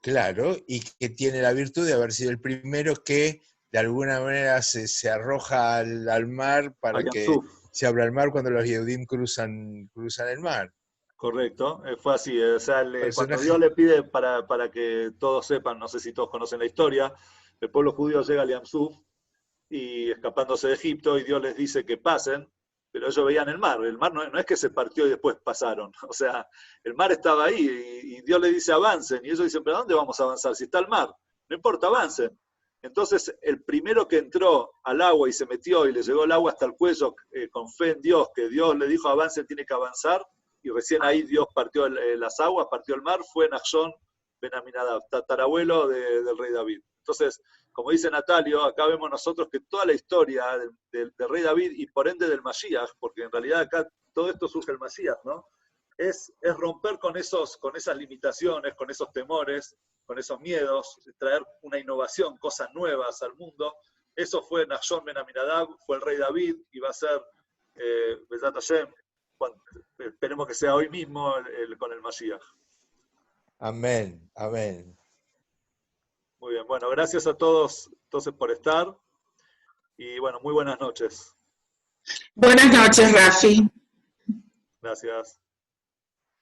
claro, y que tiene la virtud de haber sido el primero que de alguna manera se arroja al mar para Ariam que Suf. se abra el mar cuando los Yehudim cruzan el mar. Correcto, fue así. O sea, cuando Dios Personaje, le pide para que todos sepan, no sé si todos conocen la historia, el pueblo judío llega a Liam Suf y escapándose de Egipto, y Dios les dice que pasen, pero ellos veían el mar. El mar no es que se partió y después pasaron. O sea, el mar estaba ahí y Dios les dice avancen, y ellos dicen, pero ¿a dónde vamos a avanzar si está el mar? No importa, avancen. Entonces, el primero que entró al agua y se metió y le llegó el agua hasta el cuello con fe en Dios, que Dios le dijo avancen, tiene que avanzar, y recién ahí Dios partió las aguas, partió el mar, fue Nachshon ben Aminadab, tatarabuelo del rey David. Entonces, como dice Natalio, acá vemos nosotros que toda la historia del rey David y por ende del Mashiach, porque en realidad acá todo esto surge el Mashiach, ¿no? Es romper con esas limitaciones, con esos temores, con esos miedos, traer una innovación, cosas nuevas al mundo. Eso fue Nachshon ben Aminadab, fue el rey David, y va a ser Bezat Hashem, esperemos que sea hoy mismo con el Mashiach. amén, amén. Muy bien, bueno, gracias a todos entonces por estar, y bueno, muy buenas noches. Buenas noches, Rafi. Gracias.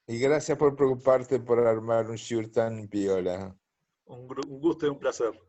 Y gracias por preocuparte por armar un shiur tan piola. Un gusto y un placer.